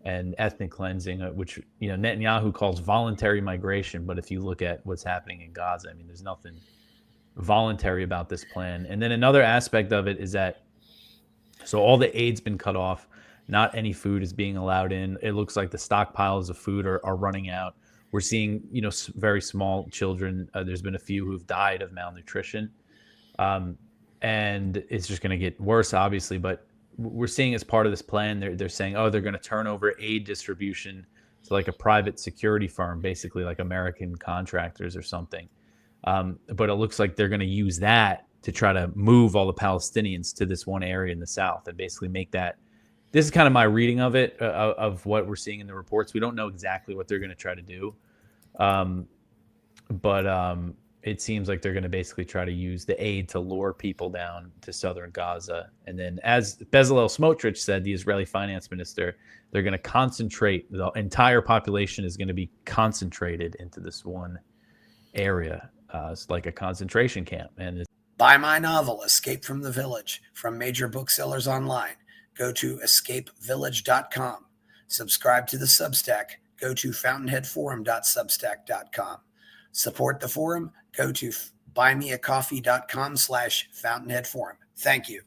and ethnic cleansing, which Netanyahu calls voluntary migration. But if you look at what's happening in Gaza, I mean, there's nothing voluntary about this plan. And then another aspect of it is that all the aid's been cut off. Not any food is being allowed in. It looks like the stockpiles of food are running out. We're seeing, very small children. There's been a few who've died of malnutrition. And it's just going to get worse, obviously. But we're seeing as part of this plan, they're saying, they're going to turn over aid distribution to like a private security firm, basically like American contractors or something. But it looks like they're going to use that to try to move all the Palestinians to this one area in the south and basically make that. This is kind of my reading of it, of what we're seeing in the reports. We don't know exactly what they're going to try to do. But it seems like they're going to basically try to use the aid to lure people down to southern Gaza. And then, as Bezalel Smotrich said, the Israeli finance minister, they're going to concentrate, the entire population is going to be concentrated into this one area. It's like a concentration camp. And buy my novel, Escape from the Village, from major booksellers online. Go to escapevillage.com. Subscribe to the Substack. Go to fountainheadforum.substack.com. Support the forum. Go to buymeacoffee.com/fountainheadforum. Thank you.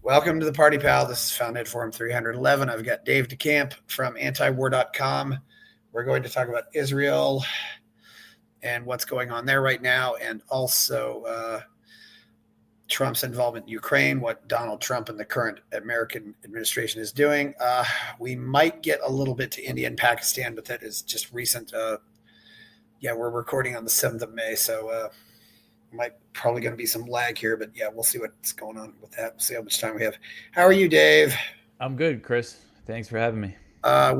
Welcome to the Party Pal. This is Fountainhead Forum 311. I've got Dave DeCamp from Antiwar.com. We're going to talk about Israel and what's going on there right now, and also Trump's involvement in Ukraine, what Donald Trump and the current American administration is doing. We might get a little bit to India and Pakistan, but that is just recent. We're recording on the 7th of May, so probably going to be some lag here, but we'll see what's going on with that. We'll see how much time we have. How are you, Dave? I'm good, Chris. Thanks for having me. So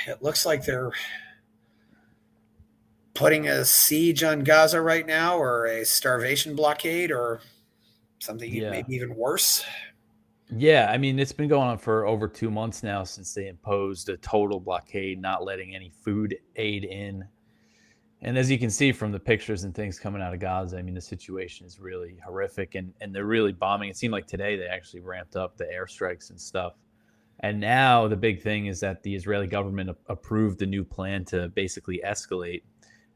it looks like they're putting a siege on Gaza right now, or a starvation blockade, or something maybe even worse. Yeah, I mean, it's been going on for over 2 months now since they imposed a total blockade, not letting any food aid in. And as you can see from the pictures and things coming out of Gaza, I mean, the situation is really horrific, and they're really bombing. It seemed like today they actually ramped up the airstrikes and stuff. And now the big thing is that the Israeli government approved the new plan to basically escalate.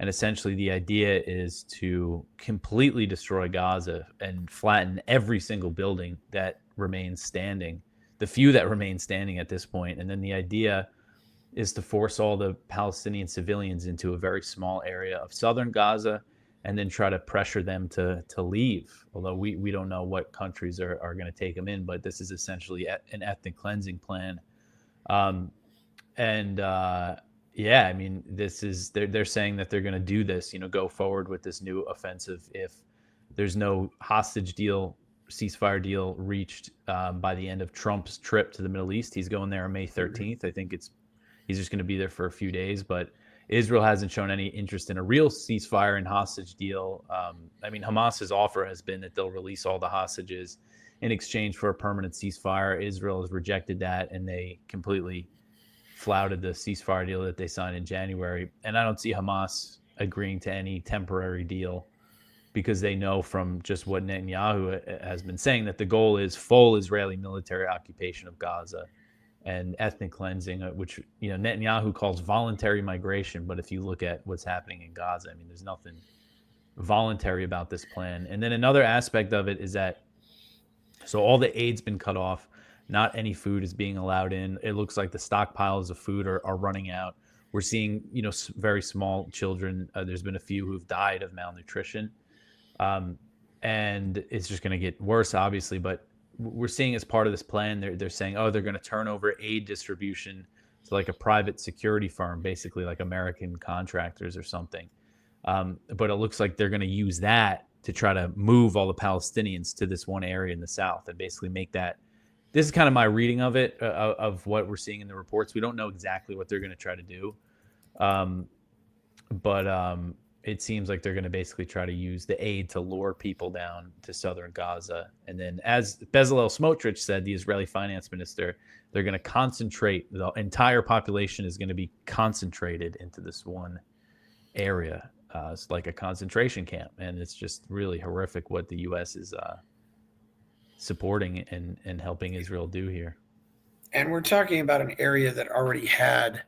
And essentially the idea is to completely destroy Gaza and flatten every single building that remains standing, the few that remain standing at this point. And then the idea is to force all the Palestinian civilians into a very small area of southern Gaza and then try to pressure them to leave. Although we don't know what countries are going to take them in, but this is essentially an ethnic cleansing plan. Yeah, I mean, this is they're saying that they're going to do this, go forward with this new offensive if there's no hostage deal, ceasefire deal reached by the end of Trump's trip to the Middle East. He's going there on May 13th. I think he's just going to be there for a few days, but Israel hasn't shown any interest in a real ceasefire and hostage deal. I mean, Hamas's offer has been that they'll release all the hostages in exchange for a permanent ceasefire. Israel has rejected that, and they completely flouted the ceasefire deal that they signed in January. And I don't see Hamas agreeing to any temporary deal because they know from just what Netanyahu has been saying that the goal is full Israeli military occupation of Gaza and ethnic cleansing, which Netanyahu calls voluntary migration. But if you look at what's happening in Gaza, I mean, there's nothing voluntary about this plan. And then another aspect of it is that all the aid's been cut off. Not any food is being allowed in. It looks like the stockpiles of food are running out. We're seeing, very small children. There's been a few who've died of malnutrition. And it's just going to get worse, obviously. But we're seeing as part of this plan, they're saying, they're going to turn over aid distribution to like a private security firm, basically like American contractors or something. But it looks like they're going to use that to try to move all the Palestinians to this one area in the south and basically make that. This is kind of my reading of it, of what we're seeing in the reports. We don't know exactly what they're going to try to do. But it seems like they're going to basically try to use the aid to lure people down to southern Gaza. And then, as Bezalel Smotrich said, the Israeli finance minister, they're going to concentrate, the entire population is going to be concentrated into this one area. It's like a concentration camp. And it's just really horrific what the U.S. is supporting and helping Israel do here. And we're talking about an area that already had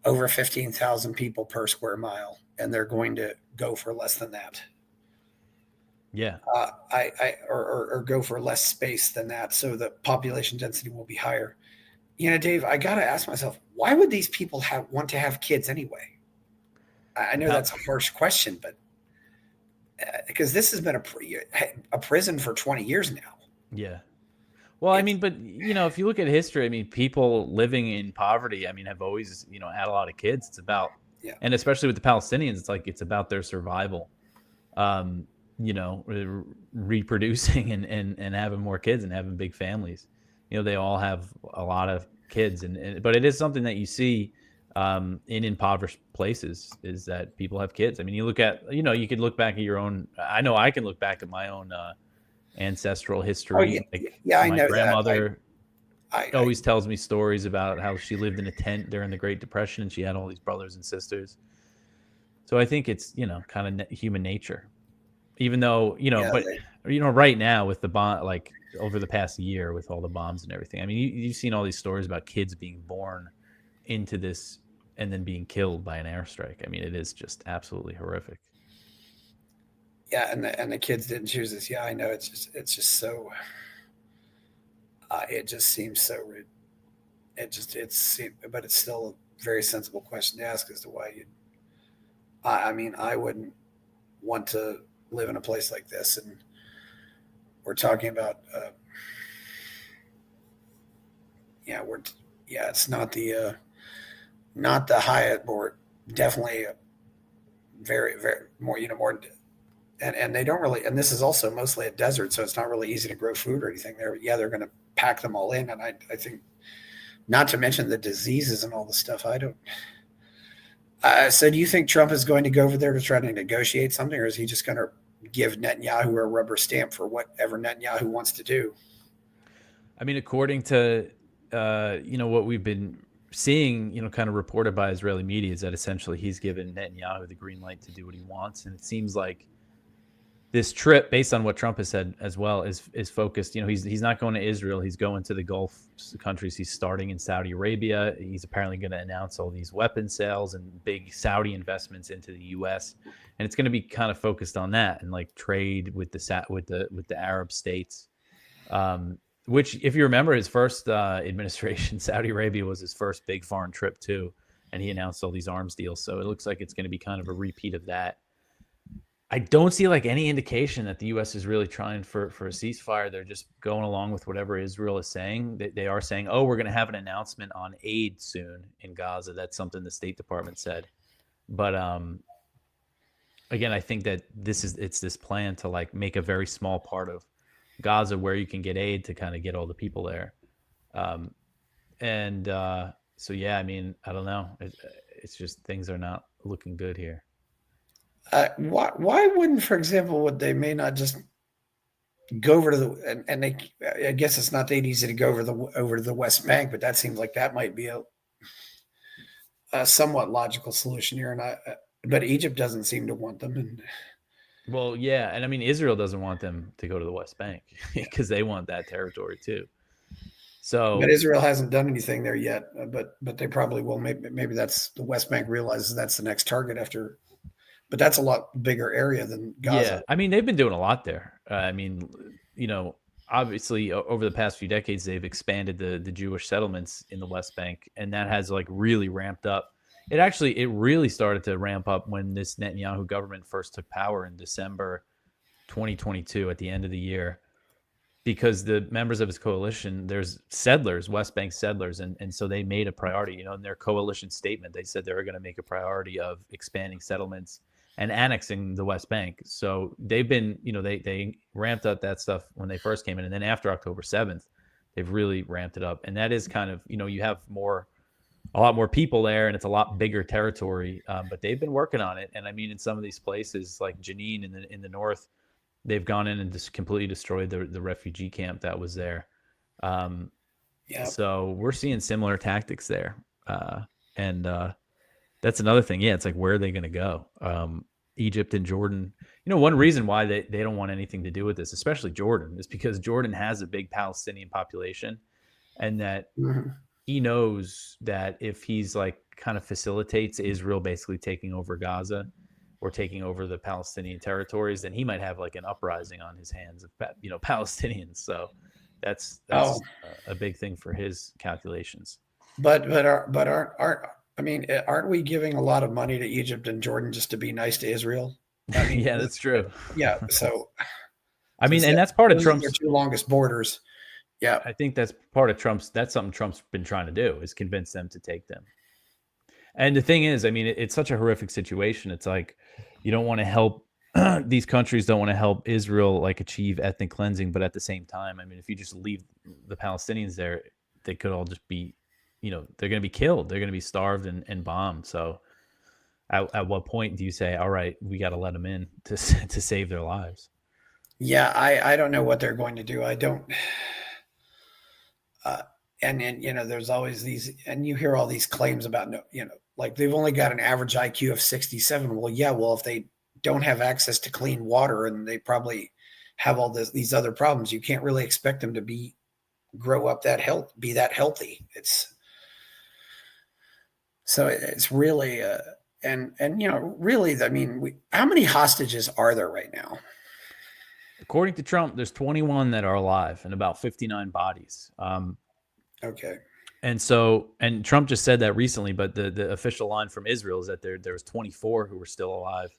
over 15,000 people per square mile, and they're going to go for less than that. Yeah. Or go for less space than that, so the population density will be higher. Dave, I gotta ask myself, why would these people want to have kids anyway? I know that's a harsh question, but because this has been a prison for 20 years now. Yeah. Well, I mean, but if you look at history, I mean, people living in poverty, I mean, have always, had a lot of kids. It's about, Yeah. and especially with the Palestinians, it's like it's about their survival. Reproducing and having more kids and having big families. They all have a lot of kids, but it is something that you see in impoverished places, is that people have kids. I mean, you look at, you could look back at your own. I know I can look back at my own ancestral history. Oh, yeah, I my know grandmother that. always tells me stories about how she lived in a tent during the Great Depression and she had all these brothers and sisters. So I think it's, kind of human nature, even though, right now with the bomb, like over the past year with all the bombs and everything, I mean, you've seen all these stories about kids being born into this and then being killed by an airstrike. I mean, it is just absolutely horrific. Yeah, and the kids didn't choose this. Yeah, I know. It's just so. It just seems so. But it's still a very sensible question to ask as to why you. I mean, I wouldn't want to live in a place like this, and we're talking about. It's not the Hyatt, but definitely very, very more. More. And they don't really, and this is also mostly a desert, so it's not really easy to grow food or anything there. They're going to pack them all in, and I think, not to mention the diseases and all the stuff. I don't. So, do you think Trump is going to go over there to try to negotiate something, or is he just going to give Netanyahu a rubber stamp for whatever Netanyahu wants to do? I mean, according to what we've been seeing, kind of reported by Israeli media, is that essentially he's given Netanyahu the green light to do what he wants, and it seems like this trip, based on what Trump has said as well, is focused. He's not going to Israel. He's going to the Gulf countries. He's starting in Saudi Arabia. He's apparently going to announce all these weapon sales and big Saudi investments into the U.S. And it's going to be kind of focused on that and like trade with the Arab states. Which, if you remember, his first administration, Saudi Arabia was his first big foreign trip too, and he announced all these arms deals. So it looks like it's going to be kind of a repeat of that. I don't see like any indication that the U.S. is really trying for a ceasefire. They're just going along with whatever Israel is saying. They are saying, "Oh, we're going to have an announcement on aid soon in Gaza." That's something the State Department said. But again, I think that it's this plan to like make a very small part of Gaza where you can get aid to kind of get all the people there. So yeah, I mean, I don't know. It's just things are not looking good here. Why wouldn't, for example, would they may not just go over to the and they? I guess it's not that easy to go over to the West Bank, but that seems like that might be a somewhat logical solution here. But Egypt doesn't seem to want them. And well, yeah, and I mean Israel doesn't want them to go to the West Bank because they want that territory too. So, but Israel hasn't done anything there yet. But they probably will. Maybe that's the West Bank realizes that's the next target after. But that's a lot bigger area than Gaza. Yeah, I mean, they've been doing a lot there. I mean, obviously over the past few decades, they've expanded the Jewish settlements in the West Bank, and that has like really ramped up. It really started to ramp up when this Netanyahu government first took power in December 2022 at the end of the year, because the members of his coalition, there's settlers, West Bank settlers, and so they made a priority. In their coalition statement, they said they were going to make a priority of expanding settlements and annexing the West Bank. So they've been, they ramped up that stuff when they first came in. And then after October 7th, they've really ramped it up. And that is kind of, you have a lot more people there and it's a lot bigger territory. But they've been working on it. And I mean, in some of these places like Jenin in the north, they've gone in and just completely destroyed the refugee camp that was there. So we're seeing similar tactics there. That's another thing. Yeah, it's like, where are they going to go? Egypt and Jordan. One reason why they don't want anything to do with this, especially Jordan, is because Jordan has a big Palestinian population, and that he knows that if he's like kind of facilitates Israel basically taking over Gaza or taking over the Palestinian territories, then he might have like an uprising on his hands of Palestinians. So that's Oh, a big thing for his calculations. but aren't I mean, aren't we giving a lot of money to Egypt and Jordan just to be nice to Israel? I mean, Yeah, that's true. yeah. So I mean, since and that's part of those are their Trump's. two longest borders, yeah, I think that's part of Trump's. That's something Trump's been trying to do is convince them to take them. And the thing is, I mean, it's such a horrific situation. It's like you don't want to help these countries don't want to help Israel like achieve ethnic cleansing, but at the same time, I mean, if you just leave the Palestinians there, they could all just be, they're going to be killed. They're going to be starved and bombed. So, at what point do you say, all right, we got to let them in to to save their lives? yeah. I don't know what they're going to do. I don't. Uh, and there's always these, and you hear all these claims about no, like they've only got an average IQ of 67. Well, yeah. Well, if they don't have access to clean water and they probably have all these other problems, you can't really expect them to grow up be that healthy. It's really and really, I mean, how many hostages are there right now? According to Trump, there's 21 that are alive and about 59 bodies. Okay. And Trump just said that recently, but the official line from Israel is that there was 24 who were still alive,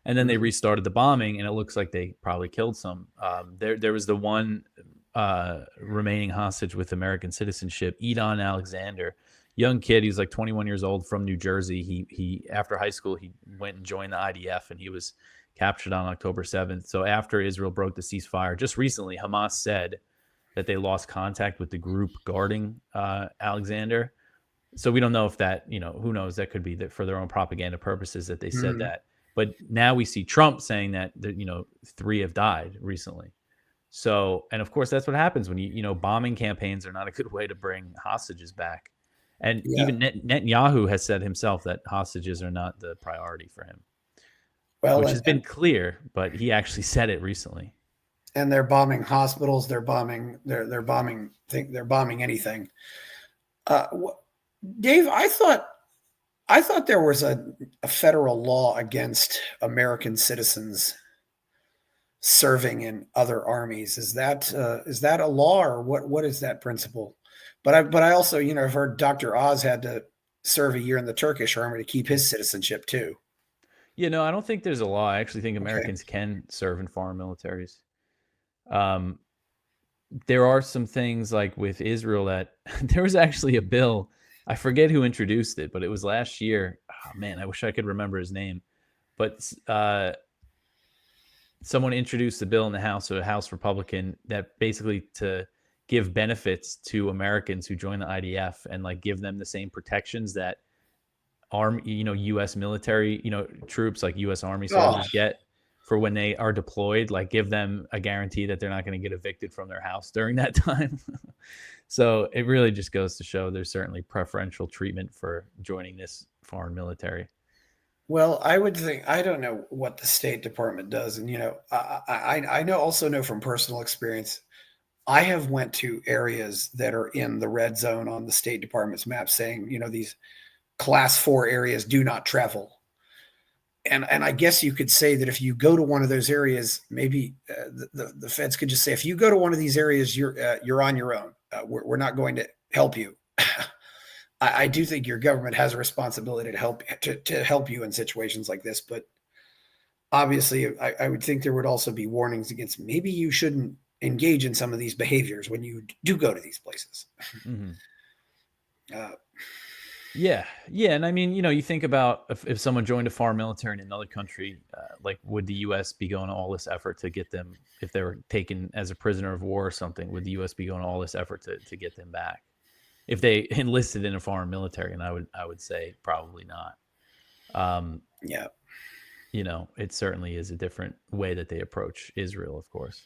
and then they restarted the bombing, and it looks like they probably killed some. There was the one remaining hostage with American citizenship, Edon Alexander, young kid. He was like 21 years old from New Jersey. He after high school he went and joined the IDF, and he was captured on October 7th. So after Israel broke the ceasefire just recently, Hamas said that they lost contact with the group guarding Alexander. So we don't know if that, who knows, that could be that for their own propaganda purposes that they said that. But now we see Trump saying that 3 have died recently. So, and of course, that's what happens when bombing campaigns are not a good way to bring hostages back. And Yeah. even Netanyahu has said himself that hostages are not the priority for him, Well, which has been clear, but he actually said it recently. and they're bombing hospitals. They're bombing. They're bombing. They're bombing anything. Dave, I thought there was a federal law against American citizens serving in other armies. Is that a law, or what is that principle? But I also I've heard Dr. Oz had to serve a year in the Turkish army to keep his citizenship too. I don't think there's a law. I actually think Americans can serve in foreign militaries. There are some things like with Israel that there was actually a bill. I forget who introduced it, but it was last year. Oh, man, I wish I could remember his name. But someone introduced a bill in the House, a House Republican, that basically to give benefits to Americans who join the IDF and like give them the same protections that U.S. military, troops like U.S. Army soldiers get for when they are deployed, like give them a guarantee that they're not going to get evicted from their house during that time. So it really just goes to show there's certainly preferential treatment for joining this foreign military. Well, I would think, I don't know what the State Department does, and I also know from personal experience. I have went to areas that are in the red zone on the State Department's map, saying these class 4 areas do not travel. And I guess you could say that if you go to one of those areas, maybe the feds could just say, if you go to one of these areas, you're on your own. We're not going to help you. I do think your government has a responsibility to help you in situations like this. But obviously, I would think there would also be warnings against maybe you shouldn't engage in some of these behaviors when you do go to these places. Mm-hmm. Yeah. And I mean, you think about if someone joined a foreign military in another country, like would the U.S. be going to all this effort to get them, if they were taken as a prisoner of war or something, would the U.S. be going to all this effort to get them back? If they enlisted in a foreign military, and I would say probably not. Yeah. It certainly is a different way that they approach Israel, of course.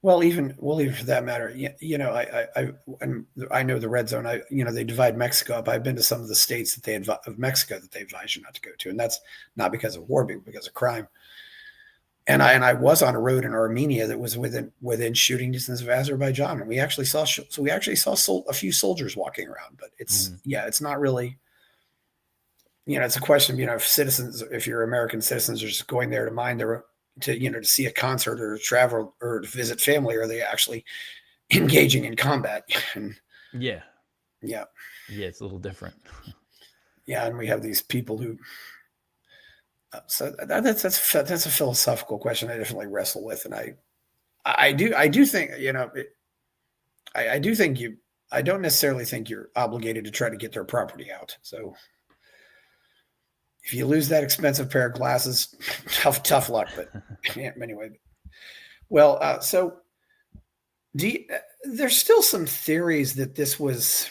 Well, even for that matter, I know the red zone. They divide Mexico up. I've been to some of the states of Mexico that they advise you not to go to, and that's not because of war, but because of crime. And I was on a road in Armenia that was within shooting distance of Azerbaijan, and we actually saw a few soldiers walking around. But it's not really, it's a question, if you're American citizens are just going there to mind their to see a concert or travel or to visit family, or are they actually engaging in combat? And yeah, yeah, it's a little different. Yeah, and we have these people who. So that's a philosophical question I definitely wrestle with, and I do think I do think I don't necessarily think you're obligated to try to get their property out. So if you lose that expensive pair of glasses, tough luck. But yeah, anyway, well, so there's still some theories that this was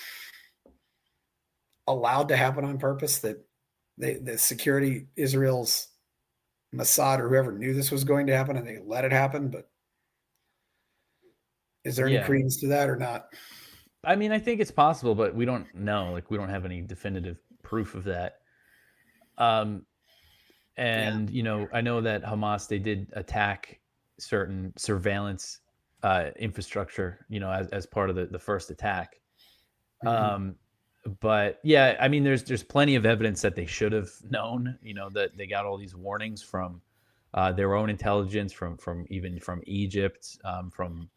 allowed to happen on purpose, that the security, Israel's Mossad or whoever, knew this was going to happen and they let it happen. But is there any credence to that or not? I mean, I think it's possible, but we don't know. Like, we don't have any definitive proof of that. And I know that Hamas, they did attack certain surveillance infrastructure, as part of the first attack. But yeah, I mean, there's plenty of evidence that they should have known, that they got all these warnings from their own intelligence, from Egypt, from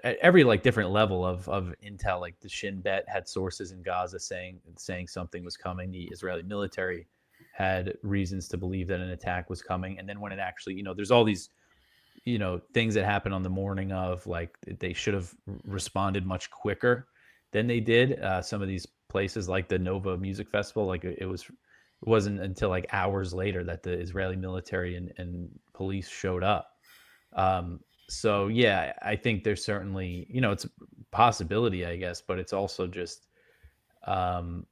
every like different level of intel. Like the Shin Bet had sources in Gaza saying something was coming. The Israeli military had reasons to believe that an attack was coming. And then when it actually, there's all these, things that happen on the morning of, like, they should have responded much quicker than they did. Some of these places, like the Nova Music Festival, like it wasn't until like hours later that the Israeli military and police showed up. So yeah, I think there's certainly, it's a possibility, I guess, but it's also just, I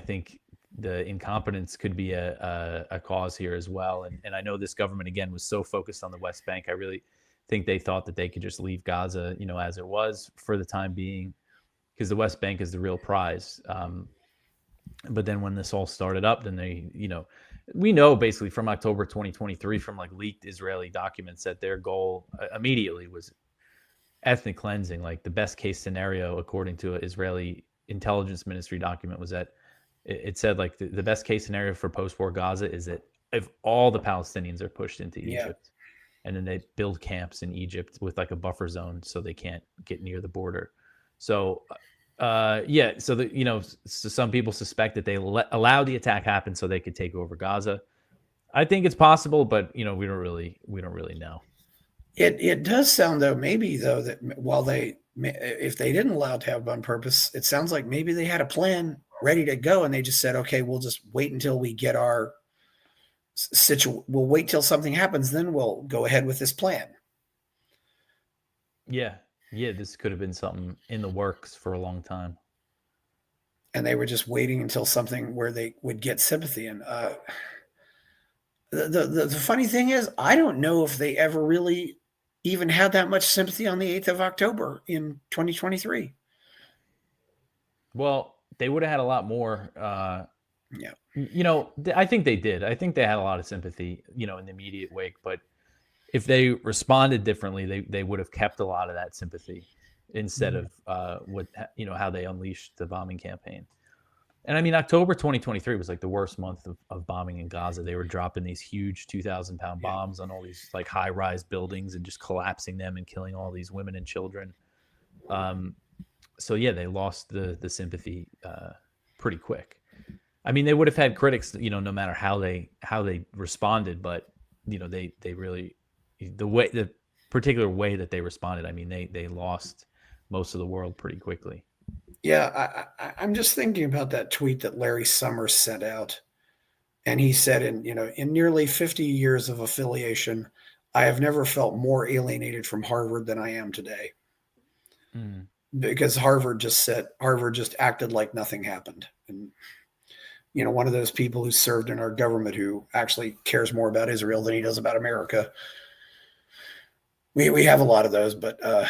think the incompetence could be a cause here as well. And I know this government, again, was so focused on the West Bank. I really think they thought that they could just leave Gaza, as it was for the time being, because the West Bank is the real prize. But then when this all started up, then they, we know basically from October 2023, from like leaked Israeli documents, that their goal immediately was ethnic cleansing. Like the best case scenario, according to an Israeli intelligence ministry document, was that it said like the best case scenario for post-war Gaza is that if all the Palestinians are pushed into Egypt, and then they build camps in Egypt with like a buffer zone so they can't get near the border. So so some people suspect that they allow the attack happen so they could take over Gaza. I think it's possible, but we don't really know. It does sound maybe that while if they didn't allow it to happen on purpose, it sounds like maybe they had a plan ready to go and they just said, okay, we'll just wait until we get our we'll wait till something happens, then we'll go ahead with this plan. Yeah, this could have been something in the works for a long time. And they were just waiting until something where they would get sympathy. And the funny thing is, I don't know if they ever really even had that much sympathy on the 8th of October in 2023. Well, they would have had a lot more. Yeah. I think they did. I think they had a lot of sympathy, in the immediate wake. But if they responded differently, they would have kept a lot of that sympathy instead of how they unleashed the bombing campaign. And I mean, October 2023 was like the worst month of bombing in Gaza. They were dropping these huge 2,000-pound bombs on all these like high-rise buildings and just collapsing them and killing all these women and children. So yeah, they lost the sympathy pretty quick. I mean, they would have had critics, no matter how they responded, but they really, the particular way that they responded, I mean, they lost most of the world pretty quickly. Yeah, I'm just thinking about that tweet that Larry Summers sent out. And he said, in nearly 50 years of affiliation, I have never felt more alienated from Harvard than I am today. Because Harvard just acted like nothing happened. And, one of those people who served in our government who actually cares more about Israel than he does about America. We have a lot of those, but but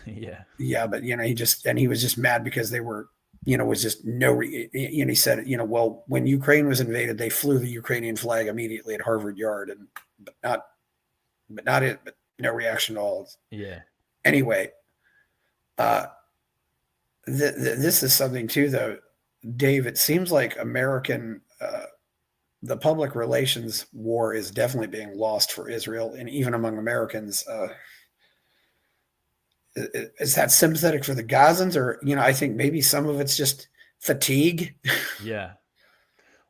he was just mad because they were was just he said, well, when Ukraine was invaded, they flew the Ukrainian flag immediately at Harvard Yard, but no reaction at all. Yeah. Anyway, this is something too, though, Dave. It seems like the public relations war is definitely being lost for Israel, and even among Americans. Is that sympathetic for the Gazans, or I think maybe some of it's just fatigue. Yeah.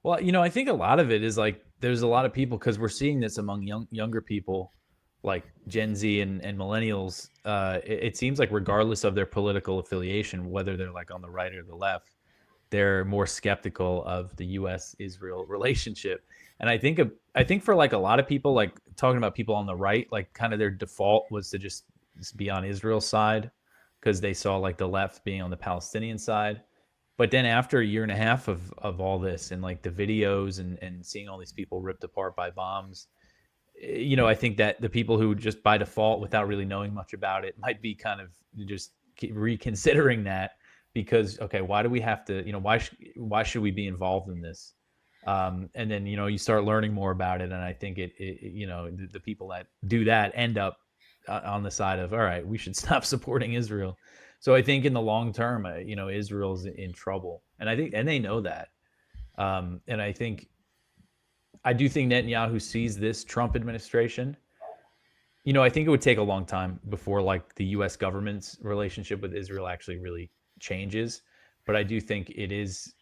Well, I think a lot of it is like there's a lot of people, because we're seeing this among younger people, like Gen Z and millennials. It seems like regardless of their political affiliation, whether they're like on the right or the left, they're more skeptical of the U.S.-Israel relationship. And I think for like a lot of people, like talking about people on the right, like kind of their default was to just be on Israel's side because they saw like the left being on the Palestinian side. But then after a year and a half of all this and like the videos and seeing all these people ripped apart by bombs, I think that the people who just by default, without really knowing much about it, might be kind of just reconsidering that, because, okay, why do we have to, why should we be involved in this? And then, you start learning more about it. And I think the people that do that end up on the side of, all right, we should stop supporting Israel. So I think in the long term, Israel's in trouble, and they know that. And I do think Netanyahu sees this Trump administration. I think it would take a long time before like the U.S. government's relationship with Israel actually really changes. But I do think it is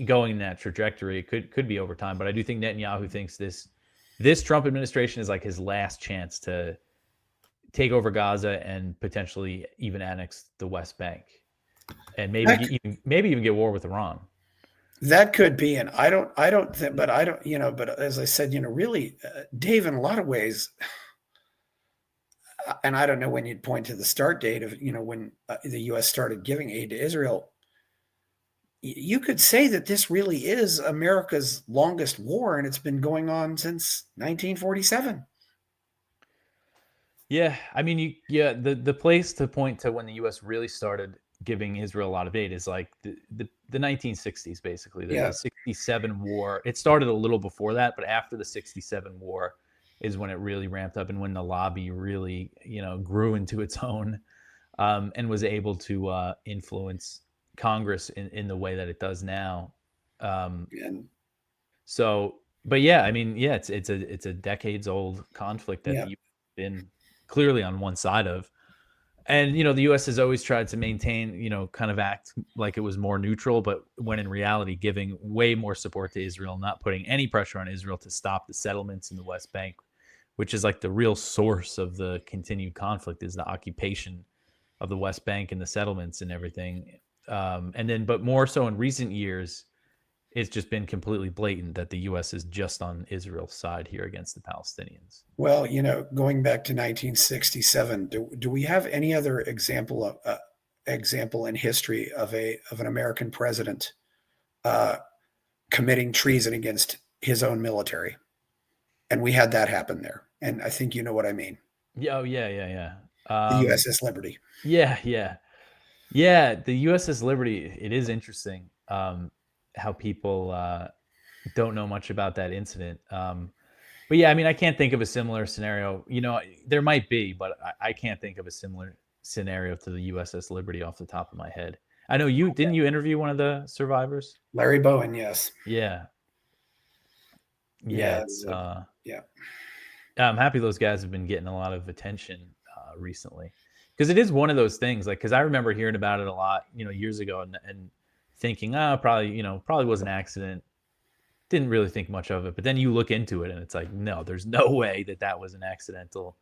going in that trajectory. It could be over time, but I do think Netanyahu thinks this Trump administration is like his last chance to take over Gaza and potentially even annex the West Bank, and maybe even get war with Iran. That could be, and I don't think, but I don't, but as I said, really, Dave, in a lot of ways, and I don't know when you'd point to the start date of, when the U.S. started giving aid to Israel. You could say that this really is America's longest war, and it's been going on since 1947. Yeah, I mean, the place to point to when the U.S. really started giving Israel a lot of aid is like the 1960s, basically. The 67 war. It started a little before that, but after the 67 war is when it really ramped up, and when the lobby really, grew into its own, and was able to influence Congress in the way that it does now. So, but yeah, I mean, yeah, it's a decades old conflict that the U.S. has been clearly on one side of. And, the U.S. has always tried to maintain, kind of act like it was more neutral, but when in reality, giving way more support to Israel, not putting any pressure on Israel to stop the settlements in the West Bank, which is like the real source of the continued conflict, is the occupation of the West Bank and the settlements and everything. But more so in recent years, it's just been completely blatant that the U.S. is just on Israel's side here against the Palestinians. Well, going back to 1967, do we have any other example in history of an American president committing treason against his own military? And we had that happen there, and I think you know what I mean. Yeah, yeah. The USS Liberty. Yeah. The USS Liberty. It is interesting how people don't know much about that incident. But yeah, I mean, I can't think of a similar scenario. There might be, but I can't think of a similar scenario to the USS Liberty off the top of my head. I know didn't you interview one of the survivors? Larry Bowen, yes. Yeah. Yeah. I'm happy those guys have been getting a lot of attention recently, because it is one of those things. Like, because I remember hearing about it a lot, years ago, and thinking, probably was an accident. Didn't really think much of it, but then you look into it and it's like, no, there's no way that was an accidental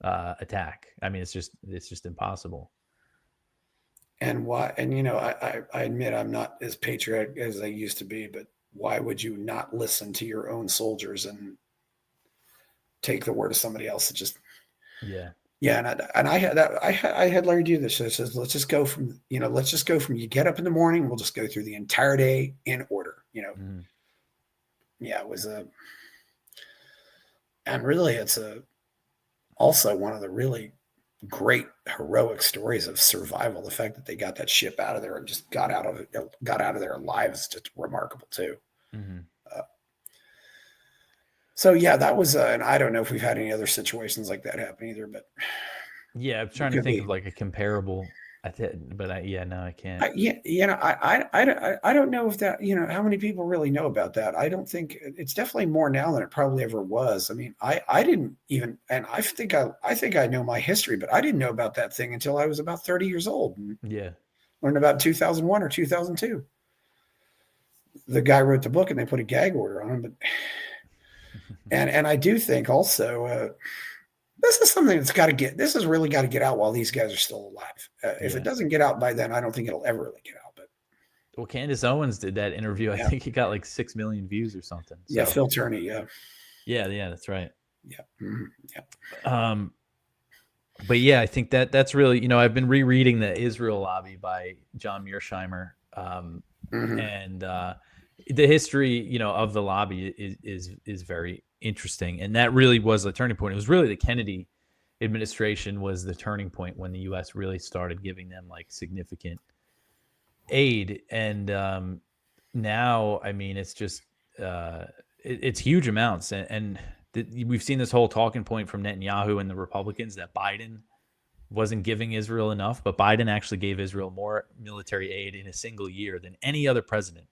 attack. I mean, it's just impossible. And why? And I admit I'm not as patriotic as I used to be, but why would you not listen to your own soldiers and take the word of somebody else? That just and I had Larry do this. So it says, let's just go from you get up in the morning, we'll just go through the entire day in order. Yeah, it was and really it's also one of the really great heroic stories of survival. The fact that they got that ship out of there and just got out of there alive is just remarkable too. Mm-hmm. So yeah, that was, and I don't know if we've had any other situations like that happen either, but Yeah, I'm trying to think of like a comparable. No, I can't. I don't know if that, how many people really know about that. I don't think it's definitely more now than it probably ever was. I mean, I didn't even, and I think I know my history, but I didn't know about that thing until I was about 30 years old. And Yeah. learned about 2001 or 2002. The guy wrote the book and they put a gag order on him, but and I do think also, this is something this has really got to get out while these guys are still alive. If it doesn't get out by then, I don't think it'll ever really get out. But well, Candace Owens did that interview. I think he got like 6 million views or something. So. Yeah, Phil Turney. Yeah, that's right. Yeah, yeah. But yeah, I think that's really, I've been rereading the Israel Lobby by John Mearsheimer, and the history, of the lobby is very interesting, and that really was the turning point. It was really the Kennedy administration was the turning point when the U.S. really started giving them like significant aid, and now, I mean, it's just it's huge amounts, and we've seen this whole talking point from Netanyahu and the Republicans that Biden wasn't giving Israel enough, but Biden actually gave Israel more military aid in a single year than any other president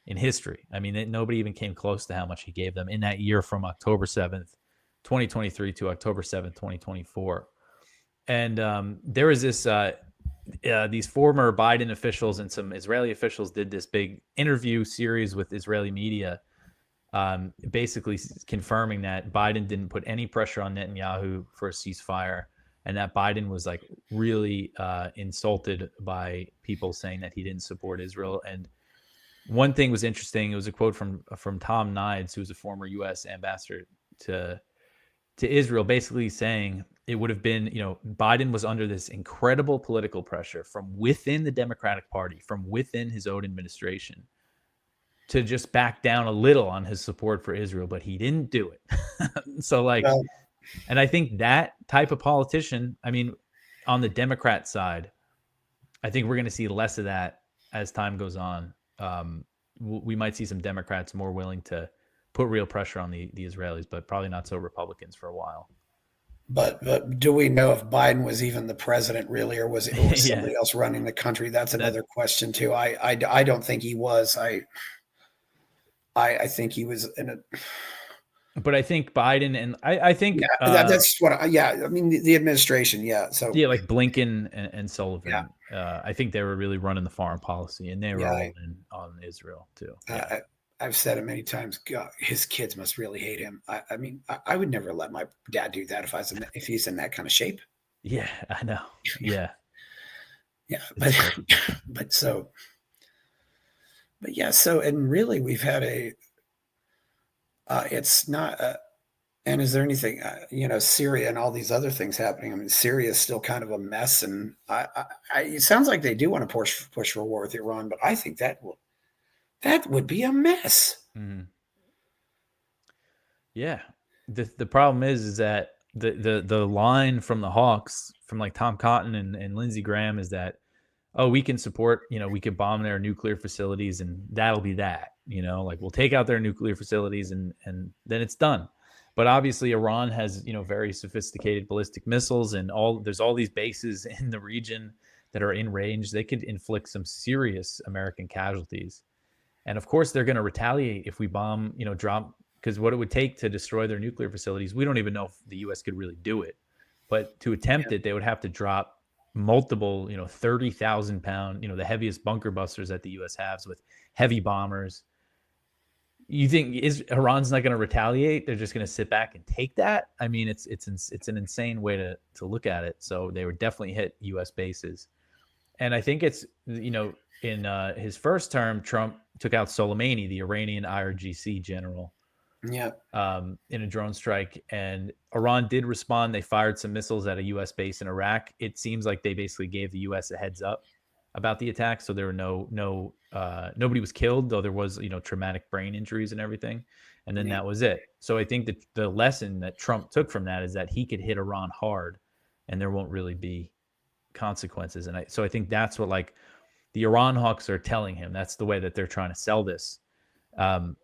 in history. I mean, nobody even came close to how much he gave them in that year from October 7th, 2023 to October 7th, 2024. And there was this, these former Biden officials and some Israeli officials did this big interview series with Israeli media, basically confirming that Biden didn't put any pressure on Netanyahu for a ceasefire, and that Biden was like really insulted by people saying that he didn't support Israel. And one thing was interesting. It was a quote from Tom Nides, who was a former U.S. ambassador to Israel, basically saying it would have been, Biden was under this incredible political pressure from within the Democratic Party, from within his own administration, to just back down a little on his support for Israel, but he didn't do it. So and I think that type of politician, I mean, on the Democrat side, I think we're going to see less of that as time goes on. We might see some Democrats more willing to put real pressure on the Israelis, but probably not so Republicans for a while. But do we know if Biden was even the president really, or was it somebody else running the country? That's another question too. I don't think he was. I think he was in a. But I think Biden and I think that's what. I mean, the administration. Yeah. So like Blinken and Sullivan. Yeah. I think they were really running the foreign policy, and they were all in on Israel too. Yeah. I've said it many times. God, his kids must really hate him. I mean, I would never let my dad do that if he's in that kind of shape. Yeah, I know. Yeah. Yeah, but yeah. So, and really, we've had it's not. And is there anything, Syria and all these other things happening? I mean, Syria is still kind of a mess, and it sounds like they do want to push for a war with Iran, but I think that would be a mess. Mm-hmm. Yeah, the problem is that the line from the Hawks, from like Tom Cotton and Lindsey Graham, is that, oh, we can support, we could bomb their nuclear facilities and that'll be that, like we'll take out their nuclear facilities and then it's done. But obviously Iran has, very sophisticated ballistic missiles, and there's all these bases in the region that are in range. They could inflict some serious American casualties. And of course they're going to retaliate if we bomb, drop, because what it would take to destroy their nuclear facilities, we don't even know if the U.S. could really do it. But to attempt it, they would have to drop multiple, 30,000 pound, the heaviest bunker busters that the U.S. has, with heavy bombers. You think Iran's not going to retaliate? They're just going to sit back and take that? I mean, it's an insane way to look at it. So they would definitely hit U.S. bases. And I think it's, in his first term, Trump took out Soleimani, the Iranian IRGC general, in a drone strike. And Iran did respond. They fired some missiles at a U.S. base in Iraq. It seems like they basically gave the U.S. a heads up about the attack. So there were nobody was killed, though there was, traumatic brain injuries and everything. And then that was it. So I think that the lesson that Trump took from that is that he could hit Iran hard and there won't really be consequences. And so I think that's what like the Iran hawks are telling him. That's the way that they're trying to sell this. Um,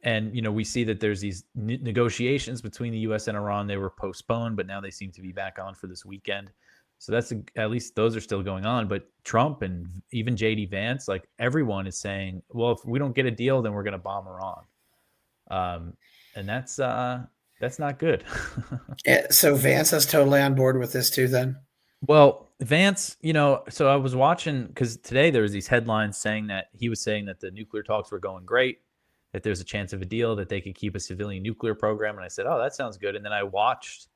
and we see that there's these negotiations between the U.S. and Iran. They were postponed, but now they seem to be back on for this weekend. So that's at least those are still going on. But Trump and even J.D. Vance, like everyone is saying, well, if we don't get a deal, then we're going to bomb Iran. And that's not good. So Vance is totally on board with this too, then? Well, Vance, so I was watching because today there was these headlines saying that he was saying that the nuclear talks were going great, that there's a chance of a deal, that they could keep a civilian nuclear program. And I said, oh, that sounds good. And then I watched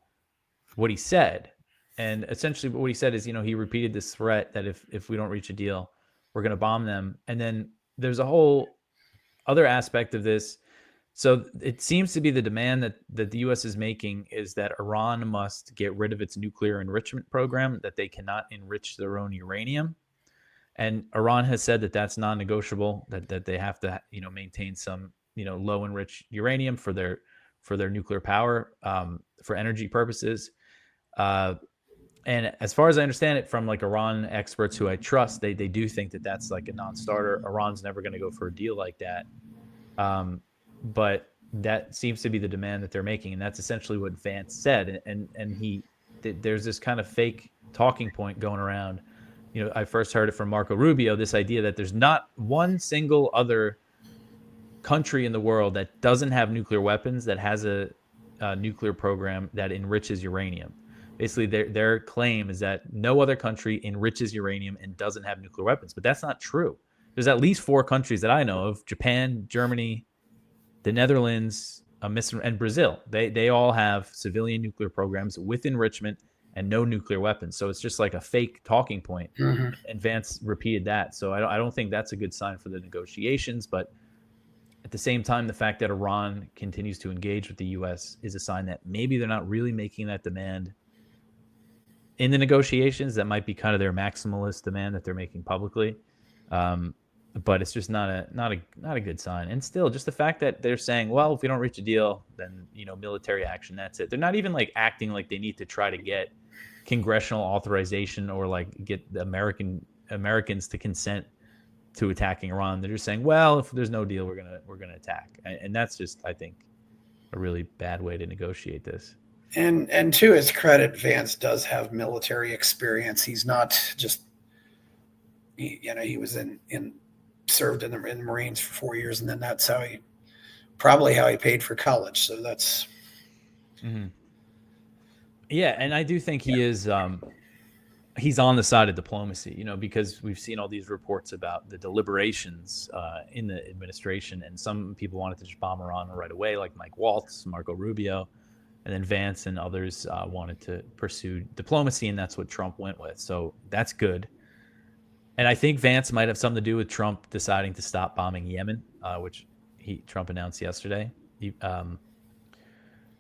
what he said. And essentially what he said is, he repeated this threat that if we don't reach a deal, we're going to bomb them. And then there's a whole other aspect of this. So it seems to be the demand that the U.S. is making is that Iran must get rid of its nuclear enrichment program, that they cannot enrich their own uranium. And Iran has said that that's non-negotiable, that they have to, maintain some, low enriched uranium for their nuclear power, for energy purposes. And as far as I understand it from like Iran experts who I trust, they do think that that's like a non-starter. Iran's never going to go for a deal like that. But that seems to be the demand that they're making. And that's essentially what Vance said. And there's this kind of fake talking point going around. I first heard it from Marco Rubio, this idea that there's not one single other country in the world that doesn't have nuclear weapons that has a nuclear program that enriches uranium. Basically, their claim is that no other country enriches uranium and doesn't have nuclear weapons. But that's not true. There's at least 4 countries that I know of: Japan, Germany, the Netherlands, and Brazil. They all have civilian nuclear programs with enrichment and no nuclear weapons. So it's just like a fake talking point. Mm-hmm. And Vance repeated that. So I don't think that's a good sign for the negotiations. But at the same time, the fact that Iran continues to engage with the U.S. is a sign that maybe they're not really making that demand in the negotiations. That might be kind of their maximalist demand that they're making publicly. But it's just not a good sign. And still, just the fact that they're saying, well, if we don't reach a deal, then military action, that's it. They're not even like acting like they need to try to get congressional authorization or like get the Americans to consent to attacking Iran. They're just saying, well, if there's no deal, we're gonna attack. And that's just, I think, a really bad way to negotiate this. And to his credit, Vance does have military experience. He's not just, he was served in the Marines for 4 years, and then that's how he paid for college. So that's. Mm-hmm. Yeah, and I do think he is. He's on the side of diplomacy, because we've seen all these reports about the deliberations in the administration, and some people wanted to just bomb Iran right away, like Mike Waltz, Marco Rubio, and then Vance and others wanted to pursue diplomacy, and that's what Trump went with. So that's good. And I think Vance might have something to do with Trump deciding to stop bombing Yemen, which Trump announced yesterday.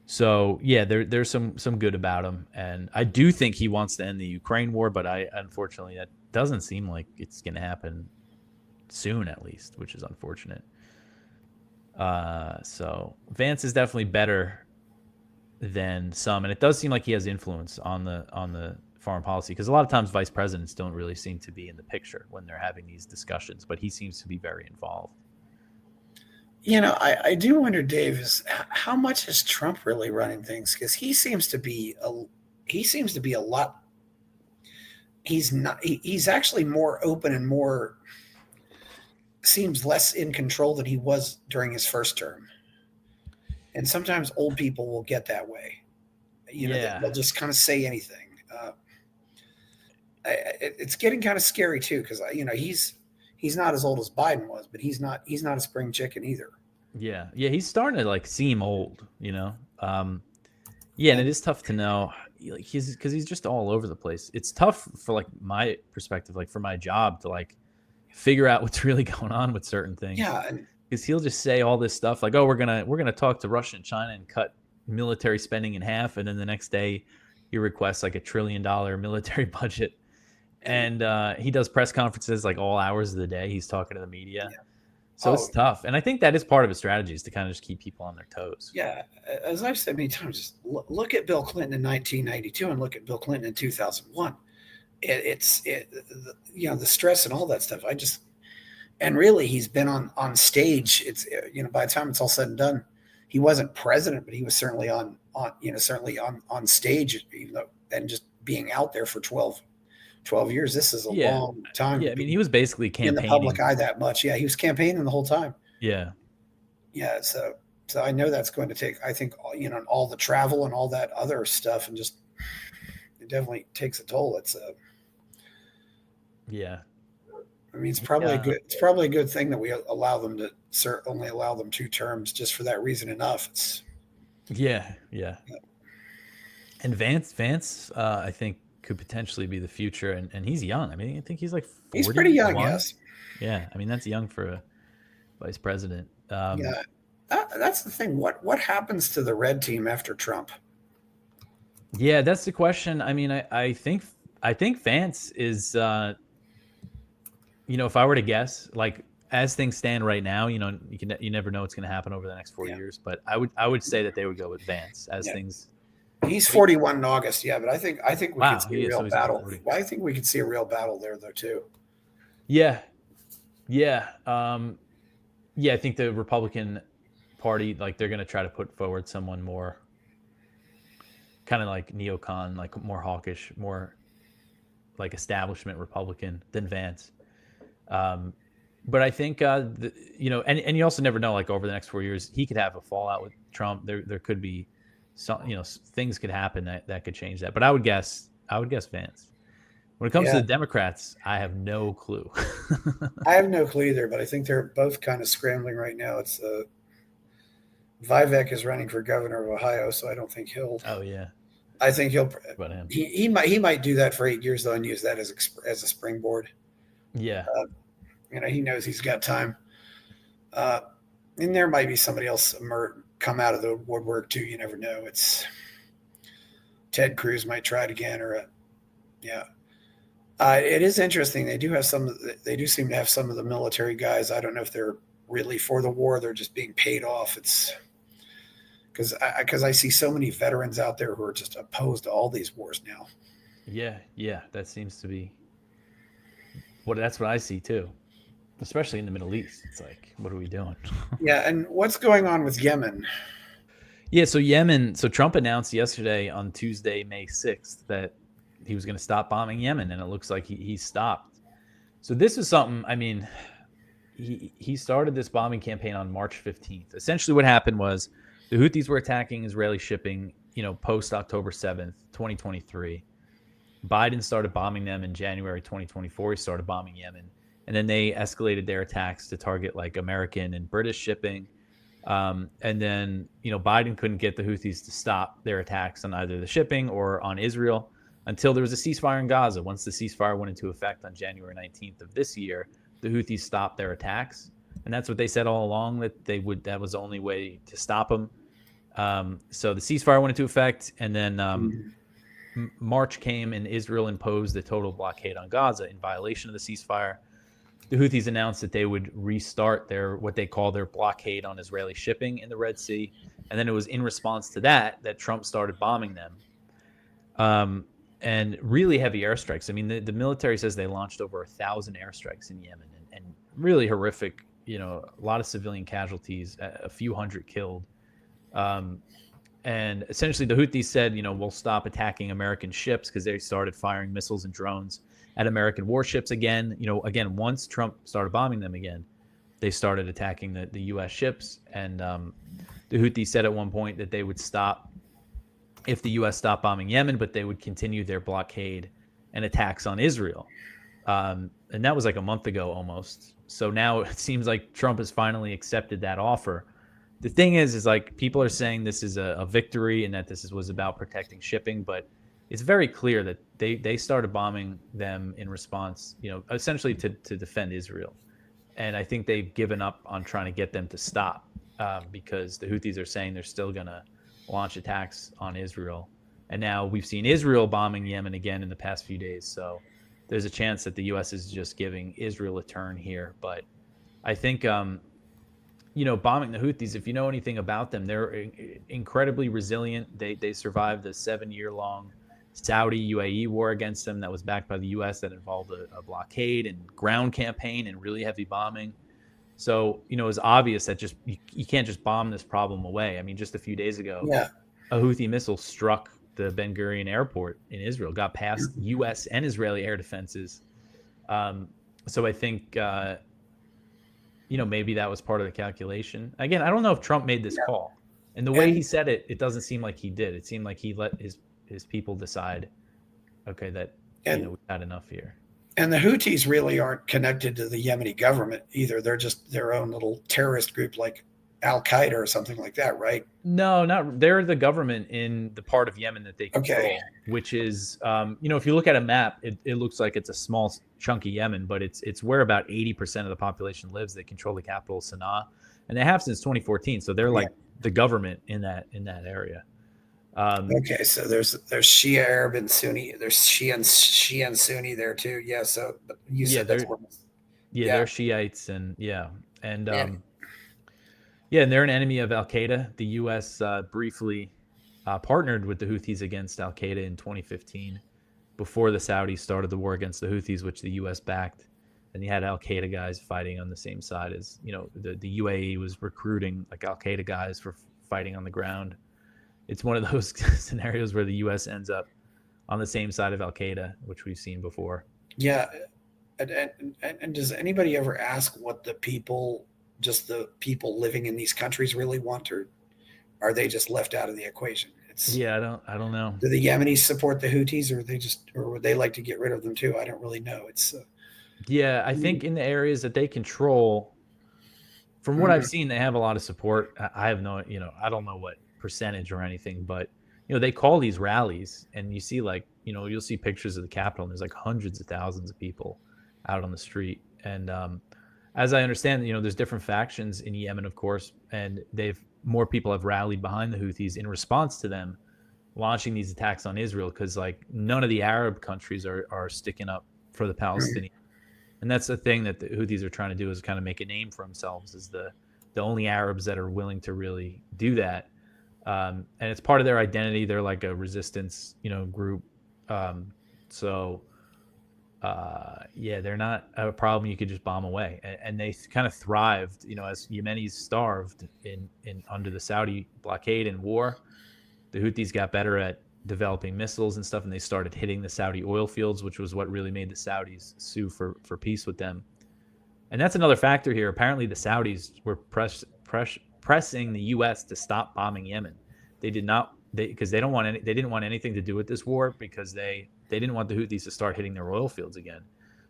So yeah, there's some good about him, and I do think he wants to end the Ukraine war, but unfortunately that doesn't seem like it's going to happen soon, at least, which is unfortunate. So Vance is definitely better than some, and it does seem like he has influence on the foreign policy, because a lot of times vice presidents don't really seem to be in the picture when they're having these discussions, but he seems to be very involved. I do wonder, Dave, is how much is Trump really running things? Because he seems to be a lot. He's not. He's actually more open and more seems less in control than he was during his first term. And sometimes old people will get that way. They'll just kind of say anything. It's getting kind of scary too, because he's not as old as Biden was, but he's not a spring chicken either. Yeah, he's starting to like seem old, and it is tough to know, like because he's just all over the place. It's tough for like my perspective, like for my job, to like figure out what's really going on with certain things. Yeah, because he'll just say all this stuff like, oh, we're gonna talk to Russia and China and cut military spending in half, and then the next day he requests like $1 trillion military budget. And he does press conferences like all hours of the day. He's talking to the media. So it's Oh, tough. And I think that is part of a strategy, is to kind of just keep people on their toes. yeah. As I've said many times, just look at Bill Clinton in 1992 and look at Bill Clinton in 2001. The stress and all that stuff. And really, he's been on stage. It's by the time it's all said and done, he wasn't president, but he was certainly on stage, even though, and just being out there for 12 years. This is a Yeah. long time Yeah. to I mean, be he was basically in the campaigning. public eye that much. Yeah, he was campaigning the whole time. Yeah. Yeah, so I know that's going to take, I think, all the travel and all that other stuff, and just it definitely takes a toll. Yeah. I mean, it's probably a good thing that we allow them to only allow them 2 terms, just for that reason enough. Yeah. Yeah. And Vance, I think could potentially be the future, and he's young. I mean, I think he's like 41. He's pretty young, yes. Yeah, I mean, that's young for a vice president. Yeah, that's the thing. What happens to the red team after Trump? Yeah, that's the question. I mean, I think Vance is, if I were to guess, like as things stand right now, you never know what's going to happen over the next 4 years. But I would say that they would go with Vance as things. He's 41 in August, yeah, but I think we could see a real battle. I think we could see a real battle there, though, too. Yeah, yeah, I think the Republican Party, like, they're going to try to put forward someone more kind of like neocon, like more hawkish, more like establishment Republican than Vance. But I think and you also never know. Like over the next 4 years, he could have a fallout with Trump. There could be some, things could happen that could change that. But I would guess Vance. When it comes to the Democrats, I have no clue. I have no clue either, but I think they're both kind of scrambling right now. It's Vivek is running for governor of Ohio, so I don't think he'll. Oh yeah. I think he'll. About him. He might do that for 8 years though, and use that as a springboard. Yeah. He knows he's got time. And there might be somebody else come out of the woodwork too. You never know. It's Ted Cruz might try it again, it is interesting. They do seem to have some of the military guys. I don't know if they're really for the war. They're just being paid off. It's because I see so many veterans out there who are just opposed to all these wars now. Yeah, that seems to be that's what I see too, especially in the Middle East. It's like, what are we doing? Yeah, and what's going on with Yemen? Yeah, so Yemen. So Trump announced yesterday on Tuesday, May 6th, that he was going to stop bombing Yemen, and it looks like he stopped. So this is something. I mean, he started this bombing campaign on March 15th. Essentially, what happened was the Houthis were attacking Israeli shipping, post October 7th, 2023. Biden started bombing them in January 2024. He started bombing Yemen. And then they escalated their attacks to target like American and British shipping. And then, Biden couldn't get the Houthis to stop their attacks on either the shipping or on Israel until there was a ceasefire in Gaza. Once the ceasefire went into effect on January 19th of this year, the Houthis stopped their attacks. And that's what they said all along, that was the only way to stop them. So the ceasefire went into effect, and then March came and Israel imposed a total blockade on Gaza in violation of the ceasefire. The Houthis announced that they would restart what they call their blockade on Israeli shipping in the Red Sea. And then it was in response to that Trump started bombing them. And really heavy airstrikes. I mean, the military says they launched over 1,000 airstrikes in Yemen, and really horrific, a lot of civilian casualties, a few hundred killed. And essentially the Houthis said, we'll stop attacking American ships, because they started firing missiles and drones at American warships again. Once Trump started bombing them again, they started attacking the U.S. ships. And the Houthis said at one point that they would stop if the U.S. stopped bombing Yemen, but they would continue their blockade and attacks on Israel. And that was like a month ago almost. So now it seems like Trump has finally accepted that offer. The thing is like people are saying this is a victory and that this was about protecting shipping, but it's very clear that they started bombing them in response, essentially to defend Israel. And I think they've given up on trying to get them to stop because the Houthis are saying they're still going to launch attacks on Israel. And now we've seen Israel bombing Yemen again in the past few days. So there's a chance that the U.S. is just giving Israel a turn here. But I think bombing the Houthis. If you know anything about them, they're incredibly resilient. They survived the 7-year long Saudi UAE war against them that was backed by the U.S. that involved a blockade and ground campaign and really heavy bombing. So, it's obvious that just you can't just bomb this problem away. I mean, just a few days ago, Yeah. a Houthi missile struck the Ben Gurion airport in Israel, got past U.S. and Israeli air defenses. So I think, maybe that was part of the calculation. Again, I don't know if Trump made this call. And the way he said it, it doesn't seem like he did. It seemed like he let his people decide, okay, that, we've had enough here. And the Houthis really aren't connected to the Yemeni government either. They're just their own little terrorist group like Al-Qaeda or something like that, right? No, not. They're the government in the part of Yemen that they control, which is, if you look at a map, it looks like it's a small chunk of Yemen, but it's where about 80% of the population lives. They control the capital, Sana'a, and they have since 2014. So they're like the government in that area. Okay, so there's Shia, Arab, and Sunni. There's Shia and Sunni there too. Yeah. So you said that's they're Shiites and and they're an enemy of Al Qaeda. The U.S. Briefly partnered with the Houthis against Al Qaeda in 2015, before the Saudis started the war against the Houthis, which the U.S. backed. And you had Al Qaeda guys fighting on the same side as the UAE was recruiting like Al Qaeda guys for fighting on the ground. It's one of those scenarios where the U.S. ends up on the same side of Al Qaeda, which we've seen before. Yeah. And does anybody ever ask what the people living in these countries really want, or are they just left out of the equation? I don't know. Do the Yemenis support the Houthis, or would they like to get rid of them too? I don't really know. I think in the areas that they control, from what I've seen, they have a lot of support. I have no, I don't know what percentage or anything, but they call these rallies, and you see you'll see pictures of the Capitol, and there's like hundreds of thousands of people out on the street. And as I understand, there's different factions in Yemen, of course, and more people have rallied behind the Houthis in response to them launching these attacks on Israel, because none of the Arab countries are sticking up for the Palestinians. And that's the thing that the Houthis are trying to do, is kind of make a name for themselves as the only Arabs that are willing to really do that. And it's part of their identity. They're like a resistance, group. They're not a problem you could just bomb away. And they kind of thrived, as Yemenis starved in under the Saudi blockade and war. The Houthis got better at developing missiles and stuff, and they started hitting the Saudi oil fields, which was what really made the Saudis sue for peace with them. And that's another factor here. Apparently, the Saudis were pressing the U.S. to stop bombing Yemen. They did not, because they didn't want anything to do with this war, because they didn't want the Houthis to start hitting their oil fields again.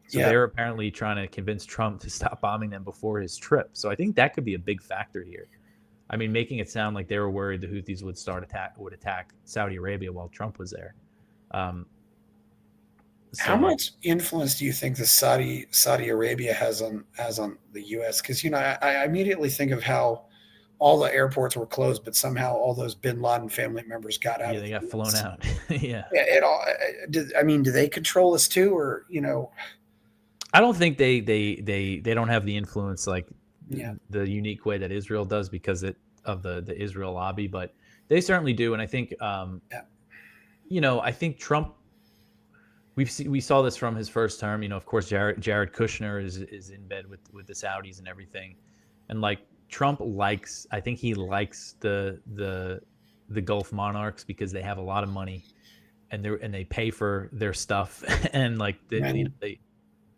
So they're apparently trying to convince Trump to stop bombing them before his trip. So I think that could be a big factor here. I mean, making it sound like they were worried the Houthis would attack Saudi Arabia while Trump was there. How much influence do you think the Saudi Arabia has on the U.S.? Because I immediately think of how all the airports were closed, but somehow all those Bin Laden family members got out. Yeah, they got flown out. Yeah. Do they control this too, or I don't think they don't have the influence like the unique way that Israel does because of the Israel lobby, but they certainly do. And I think I think Trump. We saw this from his first term. Of course, Jared Kushner is in bed with the Saudis and everything, and Trump likes the Gulf monarchs because they have a lot of money, and they pay for their stuff, and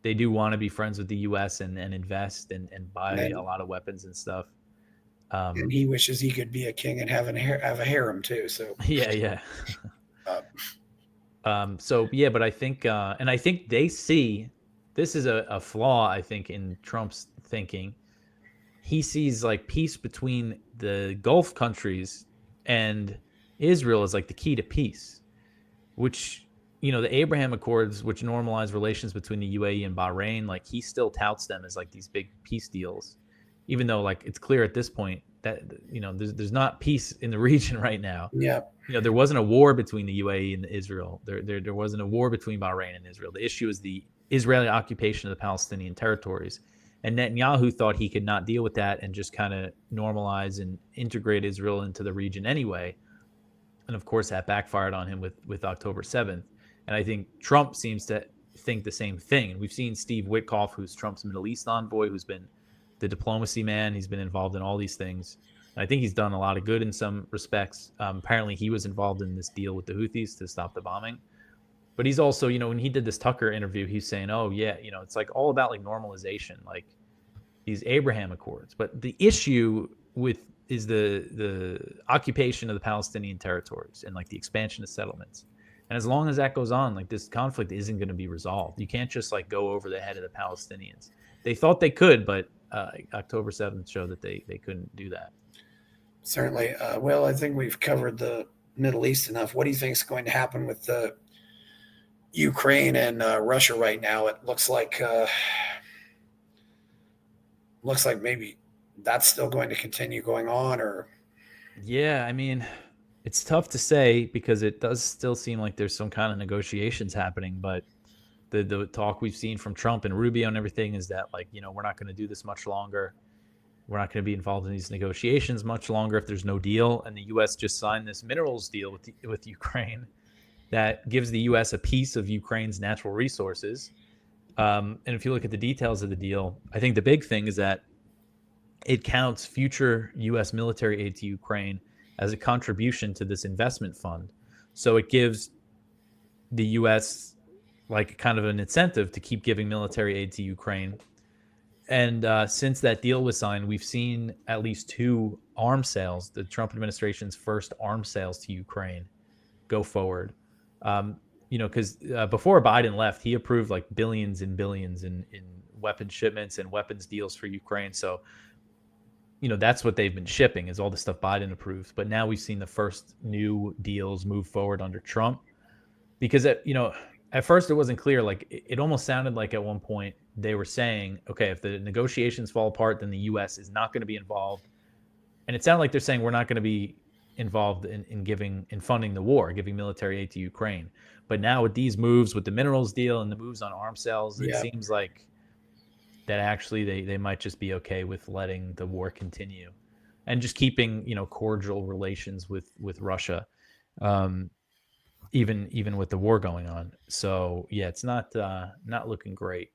they do want to be friends with the U.S. and invest and buy a lot of weapons and stuff. And he wishes he could be a king and have a harem too. So yeah. But I think, and I think they see this is a flaw, I think, in Trump's thinking. He sees peace between the Gulf countries and Israel as the key to peace, which, the Abraham Accords, which normalize relations between the UAE and Bahrain, he still touts them as these big peace deals, even though it's clear at this point that, there's not peace in the region right now. Yeah. There wasn't a war between the UAE and Israel. There wasn't a war between Bahrain and Israel. The issue is the Israeli occupation of the Palestinian territories. And Netanyahu thought he could not deal with that and just kind of normalize and integrate Israel into the region anyway. And of course, that backfired on him with October 7th. And I think Trump seems to think the same thing. And we've seen Steve Witkoff, who's Trump's Middle East envoy, who's been the diplomacy man. He's been involved in all these things. And I think he's done a lot of good in some respects. Apparently, he was involved in this deal with the Houthis to stop the bombing. But he's also, when he did this Tucker interview, he's saying, oh, yeah, it's like all about like normalization, like these Abraham Accords. But the issue is the occupation of the Palestinian territories and like the expansion of settlements. And as long as that goes on, like this conflict isn't going to be resolved. You can't just like go over the head of the Palestinians. They thought they could, but October 7th showed that they couldn't do that. Certainly. Well, I think we've covered the Middle East enough. What do you think is going to happen with the Ukraine and Russia right now? It looks like maybe that's still going to continue going on, or yeah, I mean, it's tough to say because it does still seem like there's some kind of negotiations happening, but the talk we've seen from Trump and Rubio and everything is that like, we're not going to do this much longer. We're not going to be involved in these negotiations much longer if there's no deal. And the U.S. just signed this minerals deal with Ukraine that gives the U.S. a piece of Ukraine's natural resources. And if you look at the details of the deal, I think the big thing is that it counts future U.S. military aid to Ukraine as a contribution to this investment fund. So it gives the U.S. like kind of an incentive to keep giving military aid to Ukraine. And since that deal was signed, we've seen at least 2 arms sales, the Trump administration's first arms sales to Ukraine, go forward. Because before Biden left, he approved like billions and billions in weapon shipments and weapons deals for Ukraine. So, that's what they've been shipping is all the stuff Biden approved. But now we've seen the first new deals move forward under Trump because, at first it wasn't clear. Like it almost sounded like at one point they were saying, okay, if the negotiations fall apart, then the U.S. is not going to be involved. And it sounded like they're saying we're not going to be involved in funding the war, giving military aid to Ukraine. But now with these moves, with the minerals deal and the moves on arms sales, it seems like that actually they might just be okay with letting the war continue and just keeping, cordial relations with Russia, even with the war going on. So yeah, it's not looking great.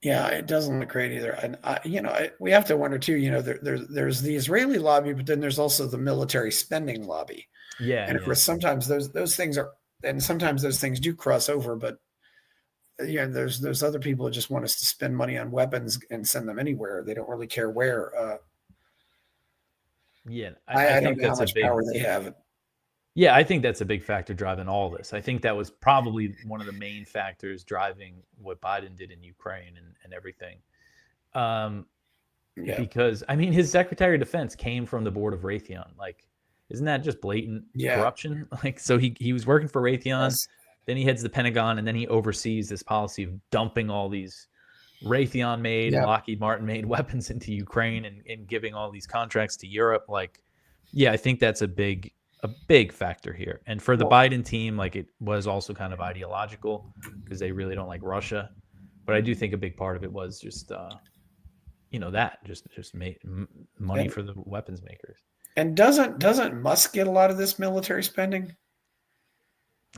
Yeah, it doesn't look great either. And we have to wonder too. There's the Israeli lobby, but then there's also the military spending lobby. Yeah, and of course, sometimes those things are, and sometimes those things do cross over. But there's other people who just want us to spend money on weapons and send them anywhere. They don't really care where. I don't know how much power they have. Yeah, I think that's a big factor driving all this. I think that was probably one of the main factors driving what Biden did in Ukraine and everything. Because, I mean, his Secretary of Defense came from the board of Raytheon. Like, isn't that just blatant corruption? Like, so he was working for Raytheon, then he heads the Pentagon, and then he oversees this policy of dumping all these Raytheon-made and Lockheed Martin-made weapons into Ukraine and giving all these contracts to Europe. Like, yeah, I think that's a big factor here. And for the Biden team, like it was also kind of ideological because they really don't like Russia. But I do think a big part of it was just, just make money for the weapons makers. And doesn't Musk get a lot of this military spending?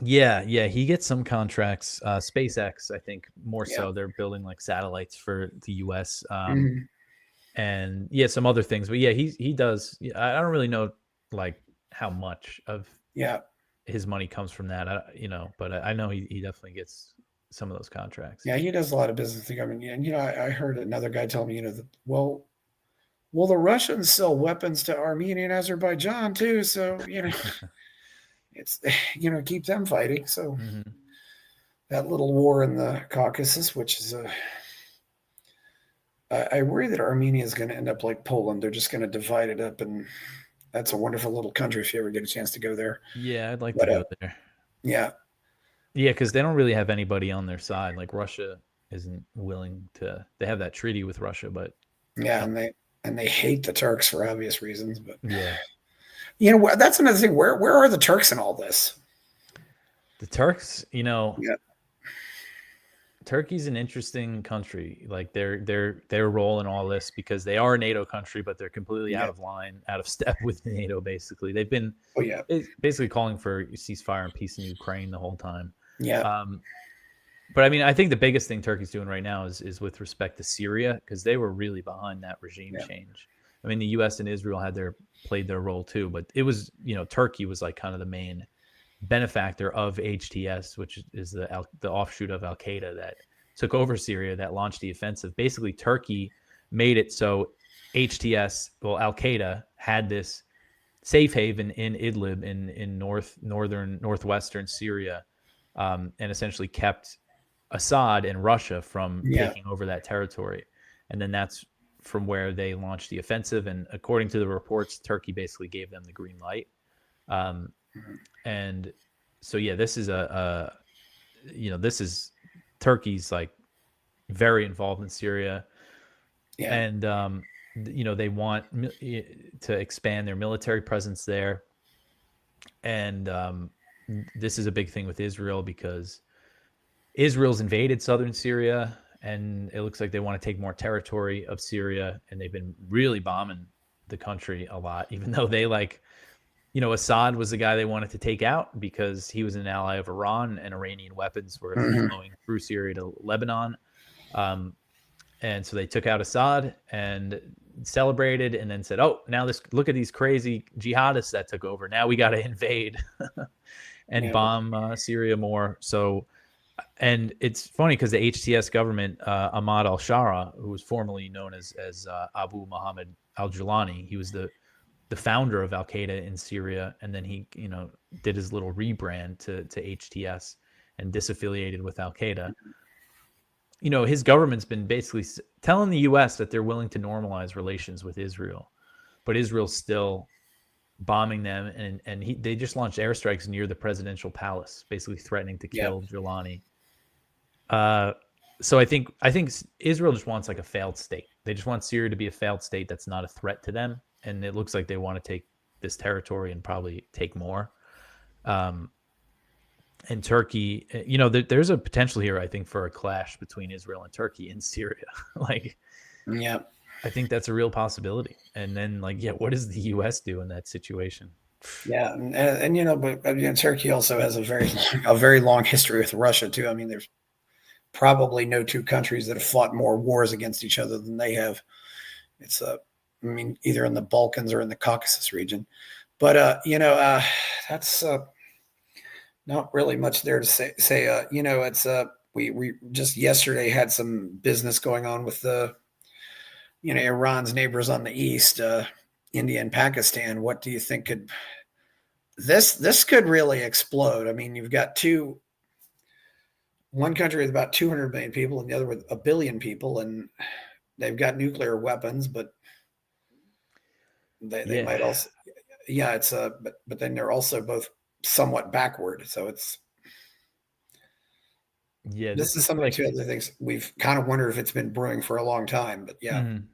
Yeah, he gets some contracts. SpaceX, I think more so. They're building like satellites for the U.S. And some other things. But yeah, he does. I don't really know like how much of his money comes from that, but I know he definitely gets some of those contracts. Yeah, he does a lot of business. I mean, and I heard another guy tell me, well, the Russians sell weapons to Armenia and Azerbaijan too, so it's keep them fighting. So that little war in the Caucasus, which is I worry that Armenia is going to end up like Poland. They're just going to divide it up, and that's a wonderful little country if you ever get a chance to go there. Yeah, I'd like to go there. Yeah, because they don't really have anybody on their side. Like Russia isn't willing to. They have that treaty with Russia, but and they hate the Turks for obvious reasons. But yeah, that's another thing. Where are the Turks in all this? The Turks, Turkey's an interesting country. Like their role in all this, because they are a NATO country, but they're completely out Yeah. of line, out of step with NATO. Basically, they've been Oh yeah. basically calling for ceasefire and peace in Ukraine the whole time. Yeah. But I mean, I think the biggest thing Turkey's doing right now is with respect to Syria, because they were really behind that regime Yeah. change. I mean, the U.S. and Israel played their role too, but it was, Turkey was like kind of the main benefactor of HTS, which is the offshoot of Al Qaeda that took over Syria, that launched the offensive. Basically, Turkey made it so Al Qaeda had this safe haven in Idlib in northwestern Syria, and essentially kept Assad and Russia from Yeah. taking over that territory. And then that's from where they launched the offensive. And according to the reports, Turkey basically gave them the green light. And so, yeah, this is this is Turkey's like very involved in Syria. Yeah. And, they want to expand their military presence there. And this is a big thing with Israel, because Israel's invaded southern Syria, and it looks like they want to take more territory of Syria, and they've been really bombing the country a lot, even though they Assad was the guy they wanted to take out because he was an ally of Iran, and Iranian weapons were flowing through Syria to Lebanon. And so they took out Assad and celebrated, and then said, "Oh, now look at these crazy jihadists that took over. Now we got to invade and bomb Syria more." So, and it's funny because the HTS government, Ahmad al-Shara, who was formerly known as Abu Muhammad al-Julani, he was the founder of Al Qaeda in Syria, and then he did his little rebrand to HTS and disaffiliated with Al Qaeda. His government's been basically telling the U.S. that they're willing to normalize relations with Israel, but Israel's still bombing them, and they just launched airstrikes near the presidential palace, basically threatening to kill Julani. So I think Israel just wants like a failed state. They just want Syria to be a failed state that's not a threat to them, and it looks like they want to take this territory and probably take more. And Turkey, there's a potential here, I think, for a clash between Israel and Turkey in Syria. I think that's a real possibility. And then, what does the U.S. do in that situation? Yeah, but Turkey also has a very long history with Russia too. I mean, there's probably no two countries that have fought more wars against each other than they have. It's either in the Balkans or in the Caucasus region. But that's not really much there to say. It's we just yesterday had some business going on with the Iran's neighbors on the east, India and Pakistan. What do you think could this could really explode? I mean, you've got one country with about 200 million people and the other with 1 billion people, and they've got nuclear weapons, but they might also, but then they're also both somewhat backward. So this is some of the two other things we've kind of wondered if it's been brewing for a long time, but yeah. Mm-hmm.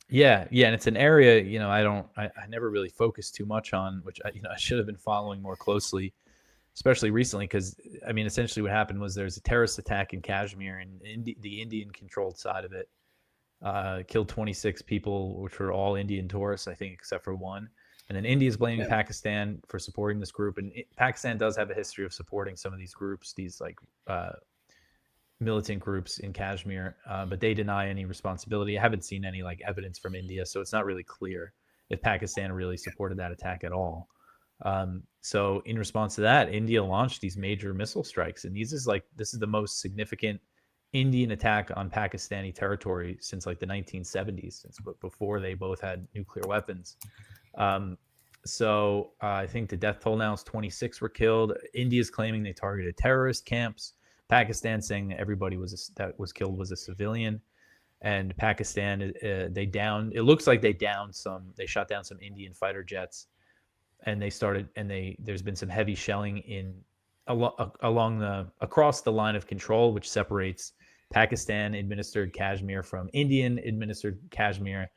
Yeah. And it's an area, I never really focused too much on, which I should have been following more closely, especially recently, because essentially what happened was there's a terrorist attack in Kashmir, and the Indian controlled side of it killed 26 people, which were all Indian tourists, I think, except for one. And then India is blaming Pakistan for supporting this group. And Pakistan does have a history of supporting some of these groups, these militant groups in Kashmir, but they deny any responsibility. I haven't seen any evidence from India, so it's not really clear if Pakistan really supported that attack at all. So in response to that, India launched these major missile strikes, and this is the most significant Indian attack on Pakistani territory since the 1970s, since before they both had nuclear weapons. So I think the death toll now is 26 were killed. India's claiming they targeted terrorist camps. Pakistan saying that everybody that was killed was a civilian. And Pakistan, it looks like they shot down some Indian fighter jets, and there's been some heavy shelling across the line of control, which separates Pakistan administered Kashmir from Indian administered Kashmir,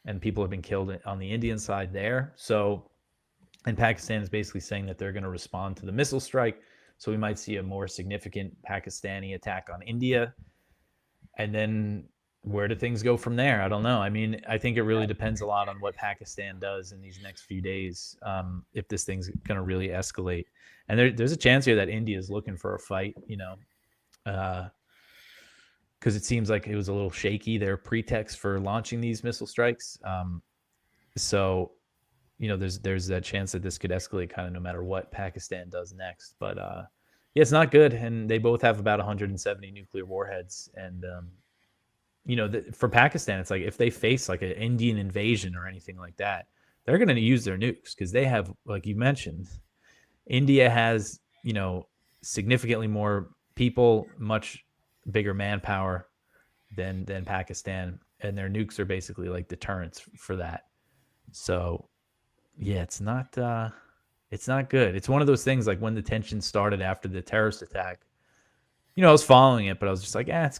and people have been killed on the Indian side there. So, and Pakistan is basically saying that they're going to respond to the missile strike. So we might see a more significant Pakistani attack on India. and then where do things go from there? I don't know. I mean, I think it really depends a lot on what Pakistan does in these next few days. If this thing's going to really escalate, and there's a chance here that India is looking for a fight. Because it seems like it was a little shaky, their pretext for launching these missile strikes. So there's that chance that this could escalate kind of no matter what Pakistan does next. But yeah, it's not good, and they both have about 170 nuclear warheads. And for Pakistan, it's like if they face like an Indian invasion or anything like that, they're going to use their nukes because they have, like you mentioned, India has significantly more people, much bigger manpower than Pakistan, and their nukes are basically like deterrents for that. So yeah, it's not good. It's one of those things like when the tension started after the terrorist attack. I was following it, but I was just like, things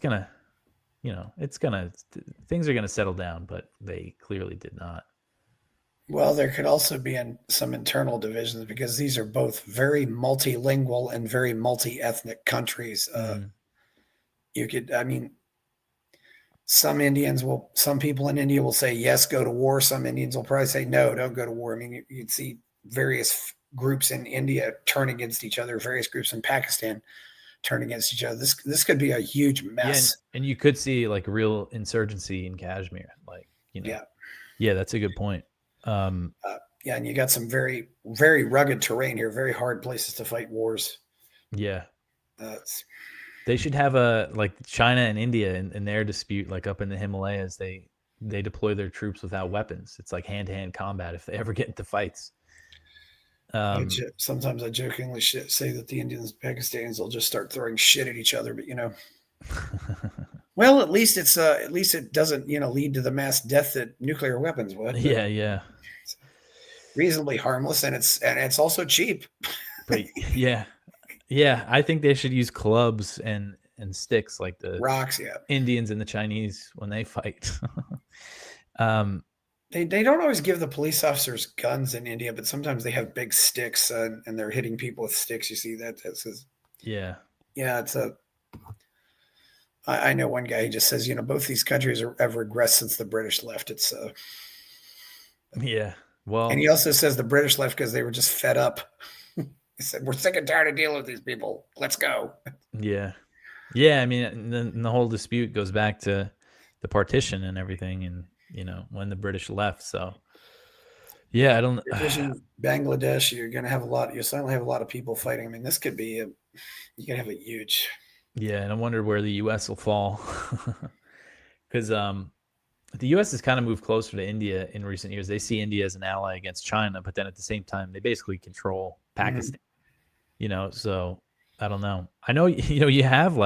are gonna settle down, but they clearly did not. Well, there could also be some internal divisions because these are both very multilingual and very multi-ethnic countries. I mean, some people in India will say, yes, go to war. Some Indians will probably say, no, don't go to war. I mean, you'd see various groups in India turn against each other, various groups in Pakistan turn against each other. This could be a huge mess. Yeah, and you could see like real insurgency in Kashmir. Like, yeah, that's a good point. And you got some very, very rugged terrain here, very hard places to fight wars. Yeah. They should have like China and India in their dispute, like up in the Himalayas, they deploy their troops without weapons. It's like hand-to-hand combat if they ever get into fights. Sometimes I jokingly say that the Indians and Pakistanis will just start throwing shit at each other, but well, at least it doesn't lead to the mass death that nuclear weapons would. Yeah. It's reasonably harmless, and it's also cheap. But yeah, I think they should use clubs and sticks like the rocks. Yeah, Indians and the Chinese when they fight. They don't always give the police officers guns in India, but sometimes they have big sticks and they're hitting people with sticks. You see that? Yeah. It's I know one guy, he just says, both these countries have regressed since the British left. It's yeah. Well, and he also says the British left because they were just fed up. He said, we're sick and tired of dealing with these people. Let's go. Yeah. Yeah. I mean, the whole dispute goes back to the partition and everything. And, when the British left. So, yeah, I don't. Bangladesh, you'll suddenly have a lot of people fighting. I mean, this could be you can have a huge. Yeah, and I wonder where the U.S. will fall, because the U.S. has kind of moved closer to India in recent years. They see India as an ally against China, but then at the same time, they basically control Pakistan. So I don't know. I know you have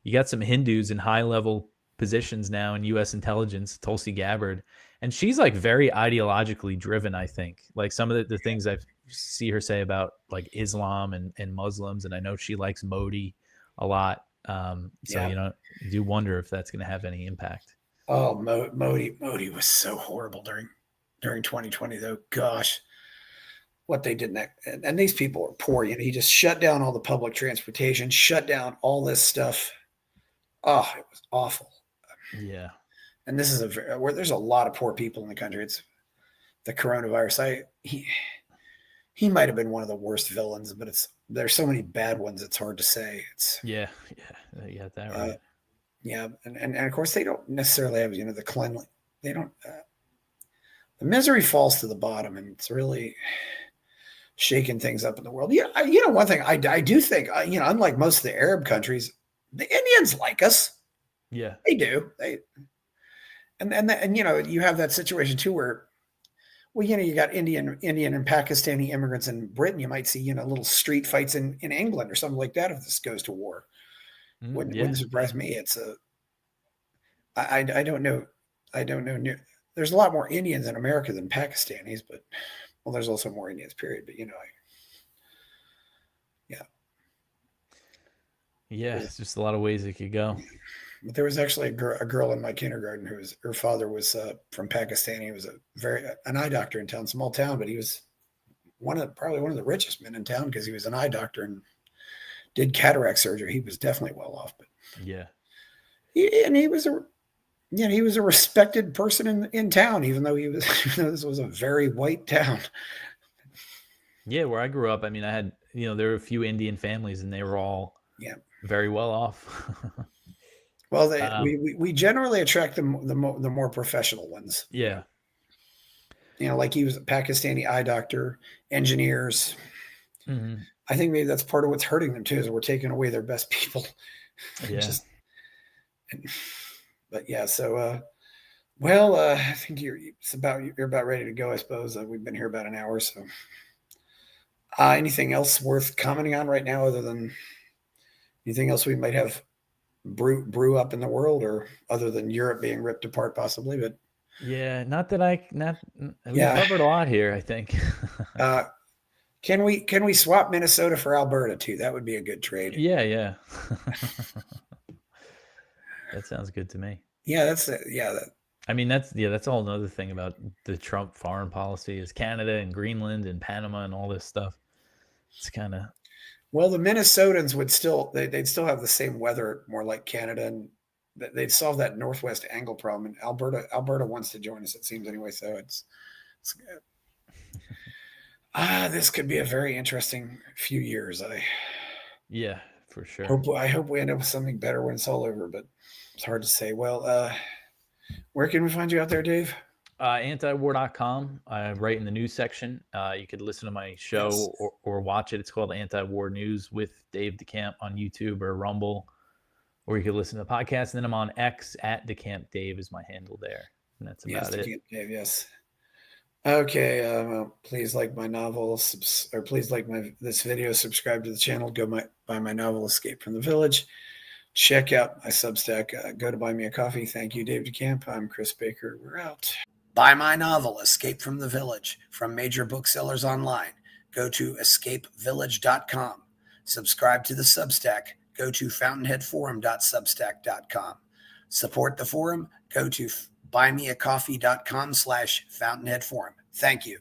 you got some Hindus in high level positions now in U.S. intelligence, Tulsi Gabbard, and she's like very ideologically driven. I think like some of the things I see her say about like Islam and Muslims, and I know she likes Modi a lot. You do wonder if that's going to have any impact. Oh, Modi was so horrible during 2020 though. Gosh, what they did and these people are poor. He just shut down all the public transportation, shut down all this stuff. Oh, it was awful. Yeah. And this is where there's a lot of poor people in the country. It's the coronavirus. He might have been one of the worst villains, but there's so many bad ones. It's hard to say. You got that right. And of course they don't necessarily have the cleanliness. They don't. The misery falls to the bottom, and it's really shaking things up in the world. One thing I do think unlike most of the Arab countries, the Indians like us. Yeah, they do. And you have that situation too where, you got Indian and Pakistani immigrants in Britain. You might see little street fights in England or something like that if this goes to war. Wouldn't surprise me. It's I don't know. I don't know. There's a lot more Indians in America than Pakistanis, but there's also more Indians. Period. But yeah, it's just a lot of ways it could go. But there was actually a girl in my kindergarten her father was from Pakistan. He was an eye doctor in town, small town, but he was probably one of the richest men in town because he was an eye doctor and did cataract surgery. He was definitely well off. But yeah, he was a he was a respected person in town, even though this was a very white town. Yeah, where I grew up, I mean, I had there were a few Indian families, and they were all very well off. Well, we generally attract the more professional ones. Yeah. Like he was a Pakistani eye doctor, engineers. Mm-hmm. I think maybe that's part of what's hurting them too, is we're taking away their best people. Yeah. But yeah, so I think you're about ready to go, I suppose. We've been here about an hour, so anything else worth commenting on right now, other than anything else we might have brew up in the world, or other than Europe being ripped apart possibly? But yeah, we covered a lot here, I think. Can we swap Minnesota for Alberta too? That would be a good trade. Yeah. That sounds good to me. Yeah, that's a whole other thing about the Trump foreign policy, is Canada and Greenland and Panama and all this stuff. It's kind of, well, the Minnesotans would they'd still have the same weather, more like Canada, and they'd solve that northwest angle problem. And Alberta wants to join us, it seems, anyway. So it's this could be a very interesting few years. Yeah, for sure. I hope we end up with something better when it's all over, but it's hard to say. Well, where can we find you out there, Dave? Antiwar.com. I write in the news section. You could listen to my show or watch it. It's called Antiwar News with Dave DeCamp on YouTube or Rumble, or you could listen to the podcast. And then I'm on X at DeCamp Dave is my handle there. And that's about it. DeCamp Dave, yes. Okay, please like my novel, or please like this video, subscribe to the channel, go buy my novel, Escape from the Village. Check out my Substack, go to Buy Me a Coffee. Thank you, Dave DeCamp. I'm Chris Baker. We're out. Buy my novel, Escape from the Village, from major booksellers online. Go to escapevillage.com. Subscribe to the Substack. Go to fountainheadforum.substack.com. Support the forum. Go to buymeacoffee.com/fountainheadforum. Thank you.